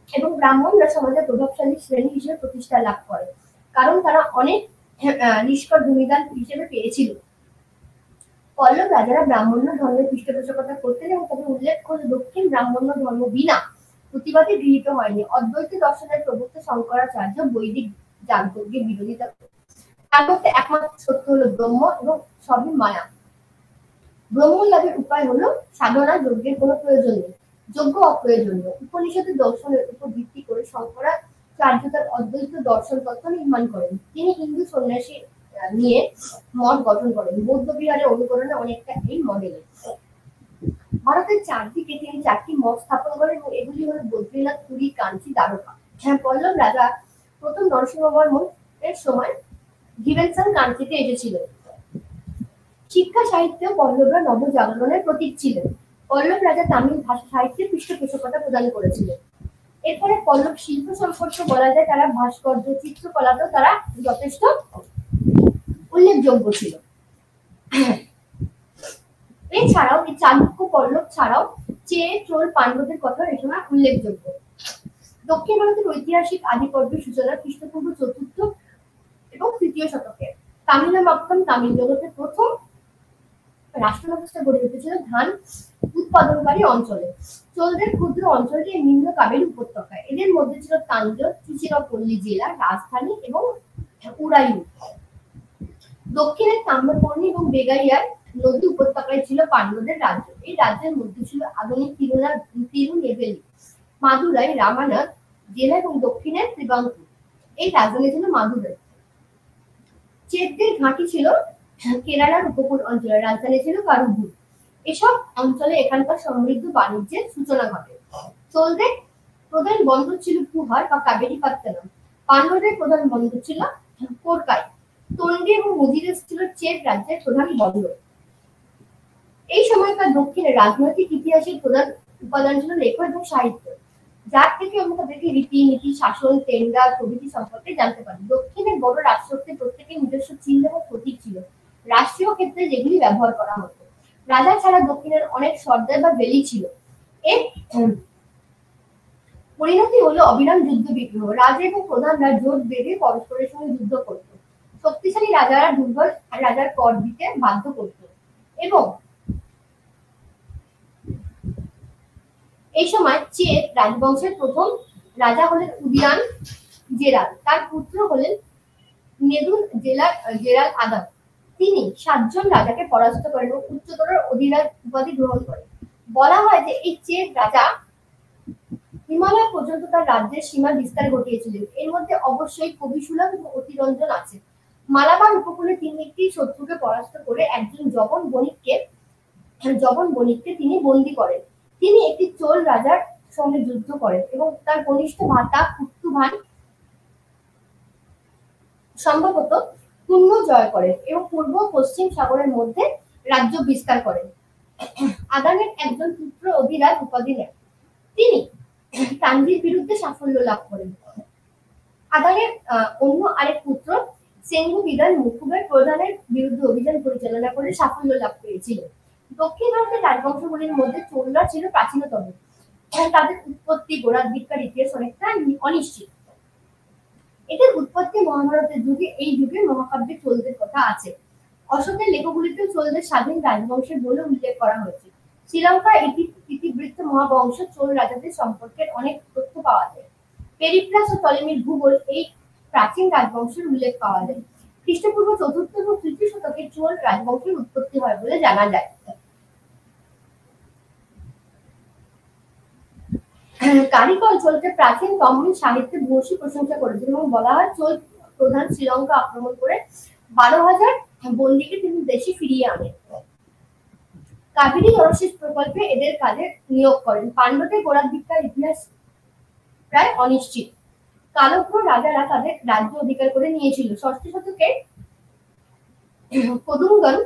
এবং ব্রাহ্মণরা সমাজের প্রভাবশালী শ্রেণী হিসেবে প্রতিষ্ঠা লাভ করে, কারণ তারা অনেক নিষ্কর ভূমিদান হিসেবে পেয়েছিল। পল্লব রাজারা ব্রাহ্মণ্য ধর্মের পৃষ্ঠপোষকতা করতেন এবং তবে উল্লেখ করে দক্ষিণ ব্রাহ্মণ্য ধর্ম বিনা প্রতিবাদে গৃহীত হয়নি। অদ্বৈত দর্শনের প্রবক্তা শঙ্করাচার্য বৈদিক যাগযজ্ঞের বিরোধিতা করেন। তার মধ্যে একমাত্র সত্য হলো ব্রহ্ম এবং সবই মায়া। ব্রহ্ম লাভের উপায় হলো সাধনা, যজ্ঞের কোনো প্রয়োজন নেই, যজ্ঞ অপ্রয়োজনীয়। উপনিষদের দর্শনের উপর ভিত্তি করে শঙ্করাচার্য তার অদ্বৈত দর্শন তত্ত্ব নির্মাণ করেন। তিনি হিন্দু সন্ন্যাসী নিয়ে মঠ গঠন করেন। বৌদ্ধ বিহারের অনুকরণে অনেকটা এই মডেলে। ভারতের চারদিকে তিনি 4টি মঠ স্থাপন করেন এবং এগুলি হল বদ্রীনাথ, পুরী, কাঞ্চি, দ্বারকা। পল্লব রাজা প্রথম নরসিংহবর্মন এর সময় ঘিরেনসাং কাঞ্চিতে এসেছিল। শিক্ষা সাহিত্যে পল্লবরা নবজাগরণের প্রতীক ছিলেন। পল্লব রাজা তামিল ভাষা সাহিত্যের পৃষ্ঠপোষকতা প্রদান করেছিলেন। এরপরে পল্লব শিল্প সম্পর্কে বলা যায় তারা ভাস্কর্য, চিত্রকলাতেও তারা যথেষ্ট উল্লেখযোগ্য ছিল। এছাড়াও এই চালুক্য, পল্লব ছাড়াও চোল, পাণ্ডবদের কথা এই সময় উল্লেখযোগ্য। দক্ষিণ ভারতের ঐতিহাসিক আধিপত্যের সূচনা খ্রিস্টপূর্ব 4র্থ এবং 3য় শতকে। তামিলনামাক্কাম তামিল জগতের প্রথম রাষ্ট্র ব্যবস্থা গড়ে উঠেছিল ধান উৎপাদনকারী অঞ্চলে। চোলদের ক্ষুদ্র অঞ্চলটি নিম্ন কাবেরী উপত্যকায়। এদের মধ্যে ছিল তাঞ্জোর, তিরুচিরাপল্লী জেলা রাজধানী এবং উরায়ু। দক্ষিণে তাম্রপর্ণী এবং বেগাইয়ার নদী উপত্যকায় ছিল পাণ্ডবদের রাজ্য। এই রাজ্যের মধ্যে ছিল আধুনিক তিরুনেভেলি, মাদুরাই, রামানাথ জেলা এবং দক্ষিণের ত্রিবাঙ্কুর। এই রাজধানী ছিল মাদুরাই। চেকদের ঘাঁটি ছিল কেরালার উপকূল অঞ্চলের রাজধানী ছিল কারুভুর। এসব অঞ্চলে এখানকার সমৃদ্ধ বাণিজ্যের সূচনা ঘটে। চোলদের প্রধান বন্দর ছিল পুহার বা কাবেরীপাট্টানাম। পান্ডবদের প্রধান বন্দর ছিল কোরকাই। তন্ডি এবং মুজিরেস ছিল চের রাজ্যের প্রধান বন্দর। এই সময়কার দক্ষিণের রাজনৈতিক ইতিহাসের প্রধান উপাদান ছিল লেখা এবং সাহিত্য, যার থেকে আমরা তাদেরকে রীতিনীতি, শাসন, তেন্ডা প্রভৃতি সম্পর্কে জানতে পারি। দক্ষিণের বড় রাজশক্তির প্রত্যেকের নিজস্ব চিহ্ন এবং প্রতীক ছিল, রাষ্ট্রীয় ক্ষেত্রে যেগুলি ব্যবহার করা হতো। রাজা ছাড়া দক্ষিণের অনেক সর্দার বা বেলি ছিল। এর পরিণতি হলো অবিরাম যুদ্ধ বিগ্রহ। রাজা এবং প্রধানরা জোট বেঁধে পরস্পরের সঙ্গে যুদ্ধ করত। শক্তিশালী রাজারা দুর্বল রাজার কর দিতে বাধ্য করত এবং এই সময় চের রাজবংশের প্রথম রাজা হলেন উদিয়ান জেরাল। তার পুত্র হলেন নেদুন জেরাল আদম। তিনি 7 জন রাজাকে পরাস্ত করেন ও উচ্চতর অধিরাজ উপাধি গ্রহণ করেন। বলা হয় যে এই চের রাজা হিমালয় পর্যন্ত তার রাজ্যের সীমা বিস্তার ঘটিয়েছিলেন। এর মধ্যে অবশ্যই কবিসুলভ এবং অতিরঞ্জন আছে। মালাবার উপকূলে তিনি একটি শত্রুকে পরাস্ত করে একজন জবন বণিককে তিনি বন্দী করেন। তিনি একটি চোল রাজার সঙ্গে যুদ্ধ করেন এবং তার কনিষ্ঠ ভ্রাতা কুত্তুভান সম্ভবত পূর্ণ জয় করেন এবং পূর্ব পশ্চিম সাগরের মধ্যে রাজ্য বিস্তার করেন। আদানের একজন পুত্র অধিরাজ উপাধি নেন। তিনি তানজির বিরুদ্ধে সাফল্য লাভ করেন। আদানের অন্য আরেক পুত্র সেঙ্গু বিদান মুকুবের প্রধানের বিরুদ্ধে অভিযান পরিচালনা করে সাফল্য লাভ করেছিলেন। দক্ষিণ ভারতের রাজবংশগুলির মধ্যে চোলরা ছিল প্রাচীনতম। তাদের উৎপত্তি গোড়ার ইতিহাস অনেকটা অনিশ্চিত। এদের উৎপত্তি মহাভারতের যুগে। এই যুগে মহাকাব্যে চোলদের কথা আছে। অশোকের লেখগুলিতে চোলদের স্বাধীন রাজবংশের বলে উল্লেখ করা হয়েছে। শ্রীলঙ্কার ইতিবৃত্ত মহাবংশ চোল রাজাদের সম্পর্কের অনেক তথ্য পাওয়া যায়। পেরিপ্লাস ও টলেমির ভূগোল এই প্রাচীন রাজবংশের উল্লেখ পাওয়া যায়। খ্রিস্টপূর্ব 4র্থ এবং 3য় শতকে চোল রাজবংশের উৎপত্তি হয় বলে জানা যায়। কারিকল চোলকে প্রাচীন তমিল সাহিত্যে ভূয়সী প্রশংসা করেছেন এবং বলা হয় চোল প্রধান শ্রীলঙ্কা আক্রমণ করে 12,000 বন্দীকে তিনি দেশে ফিরিয়ে আনেন। কাবেরী জলসেচ প্রকল্পে এদের কাজে নিয়োগ করেন। পাণ্ডবদের গোড়ার ইতিহাস প্রায় অনিশ্চিত। কালব্র রাজারা তাদের রাজ্য অধিকার করে নিয়েছিল। 6ষ্ঠ শতকে কদুঙ্গন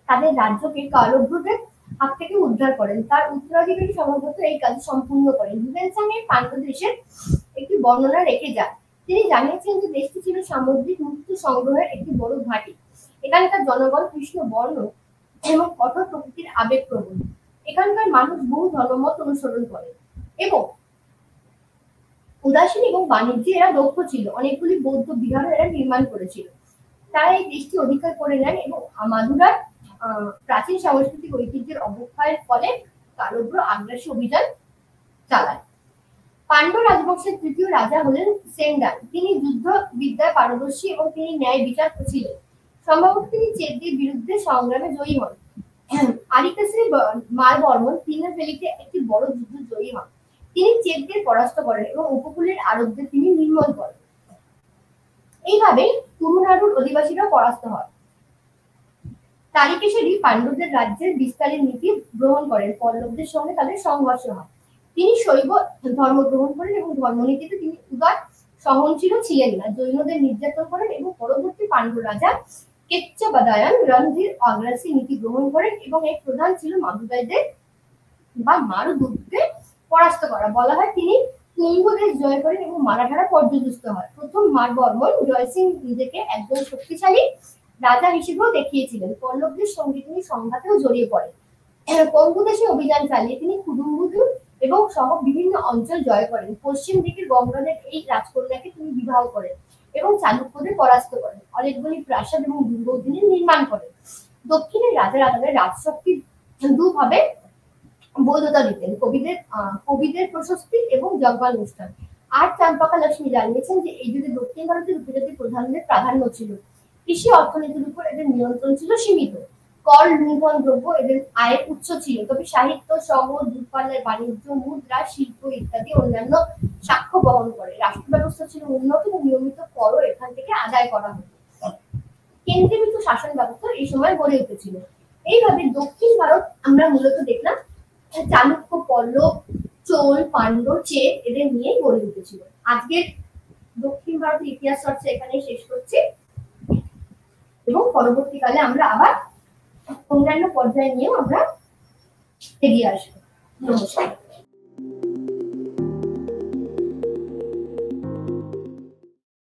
তাদের রাজ্যকে কালব্রদের হাত থেকে উদ্ধার করেন। তার উত্তরাধিকারী সম্ভবত এই কাজ সম্পূর্ণ করেন। হিউয়েন-সাং এর পাণ্ডদেশের একটি বর্ণনা রেখে যান। তিনি জানিয়েছেন যে দেশটি ছিল সামুদ্রিক মুক্ত সংগ্রহের একটি বড় ঘাঁটি। এখানকার জনগণ কৃষ্ণ বর্ণ এবং কঠোর প্রকৃতির আবেগপ্রবণ। এখানকার মানুষ বহু ধর্মমত অনুসরণ করে এবং উদাসীন এবং বাণিজ্যে এরা দক্ষ ছিল। অনেকগুলি বৌদ্ধ বিহারও এরা নির্মাণ করেছিল। তারা এই দেশটি অধিকার করে নেন এবং মাদুরার প্রাচীন সাংস্কৃতিক ঐতিহ্যের অবক্ষয়ের ফলে কালব্র আগ্রাসী অভিযান চালান। পাণ্ড্য রাজবংশের 3য় রাজা হলেন সেনডান। তিনি যুদ্ধ বিদ্যায় পারদর্শী এবং তিনি ন্যায় বিচার ছিলেন। সম্ভবত তিনি চেদদের বিরুদ্ধে সংগ্রামে জয়ী হন। আরিকাশ্রী মালবর্মন তিরুনেলভেলিতে একটি বড় যুদ্ধ জয়ী হন। তিনি চেদদের পরাস্ত করেন এবং উপকূলের আরবদের তিনি নির্মূল করেন। এইভাবে তুলুনাড়ুর অধিবাসীরা পরাস্ত হয়। তারিকেশ্বরী পাণ্ডবদের রাজ্যের বিস্তারের নীতি গ্রহণ করেন। পল্লবদের সঙ্গে তাদের সংঘর্ষ হয়। তিনি শৈব ধর্ম গ্রহণ করেন এবং ধর্মনীতিতে তিনি উদার সহনশীল ছিলেন না। জৈনদের নির্যাতন করেন এবং পরবর্তী পাণ্ডব রাজা কেচ্চবাদায়ন রণধীর আগ্রাসী নীতি গ্রহণ করেন এবং এর প্রধান ছিল মাদুরাইদের বা মারুদুরকে পরাস্ত করা। বলা হয় তিনি তুঙ্গদেশ জয় করেন এবং মারাঠারা পর্যদুস্ত হয়। প্রথম মারবর্মন জয়সিং নিজেকে একজন শক্তিশালী রাজা হিসেবেও দেখিয়েছিলেন। পল্লবদের সঙ্গে তিনি সংঘাতেও জড়িয়ে পড়েন। কঙ্গুদেশে অভিযান চালিয়ে তিনি কুদুম্বুদুর এবং সহ বিভিন্ন অঞ্চল জয় করেন। পশ্চিম দিকের গঙ্গাদের এই রাজকন্যাকে তিনি বিবাহ করেন এবং চালুক্যদের পরাস্ত করেন। অনেকগুলি প্রাসাদ এবং দুর্গ তিনি নির্মাণ করেন। দক্ষিণের রাজারা তাদের রাজশক্তি দুভাবে বৈধতা দিতেন, কবিদের প্রশস্তি এবং যজ্ঞাল অনুষ্ঠান। আর চাম্পাকা লক্ষ্মী জানিয়েছেন যে এই যুগে দক্ষিণ ভারতের উপজাতি প্রধানদের প্রাধান্য ছিল। কৃষি অর্থনীতির উপর এদের নিয়ন্ত্রণ ছিল সীমিত। কর, লুণ্ঠন দ্রব্য এদের আয়ের উৎস ছিল। তবে সাহিত্য, শহর, দূরপাল্লার বাণিজ্য, মুদ্রা, শিল্প ইত্যাদি অন্যান্য সাক্ষ্য বহন করে। রাষ্ট্র ব্যবস্থা ছিল উন্নত এবং নিয়মিত করও এখান থেকে আদায় করা হতো। কেন্দ্রীভূত শাসন ব্যবস্থা এই সময় গড়ে উঠেছিল। এইভাবে দক্ষিণ ভারত আমরা মূলত দেখলাম চালুক্য, পল্লব, চোল, পাণ্ড্য, চেক এদের নিয়ে গড়ে উঠেছিল। আজকের দক্ষিণ ভারতের ইতিহাস চর্চা এখানেই শেষ করছি এবং পরবর্তীকালে আমরা আবার অন্যান্য পর্যায়ে নিয়েও আমরা এগিয়ে আসবো। নমস্কার।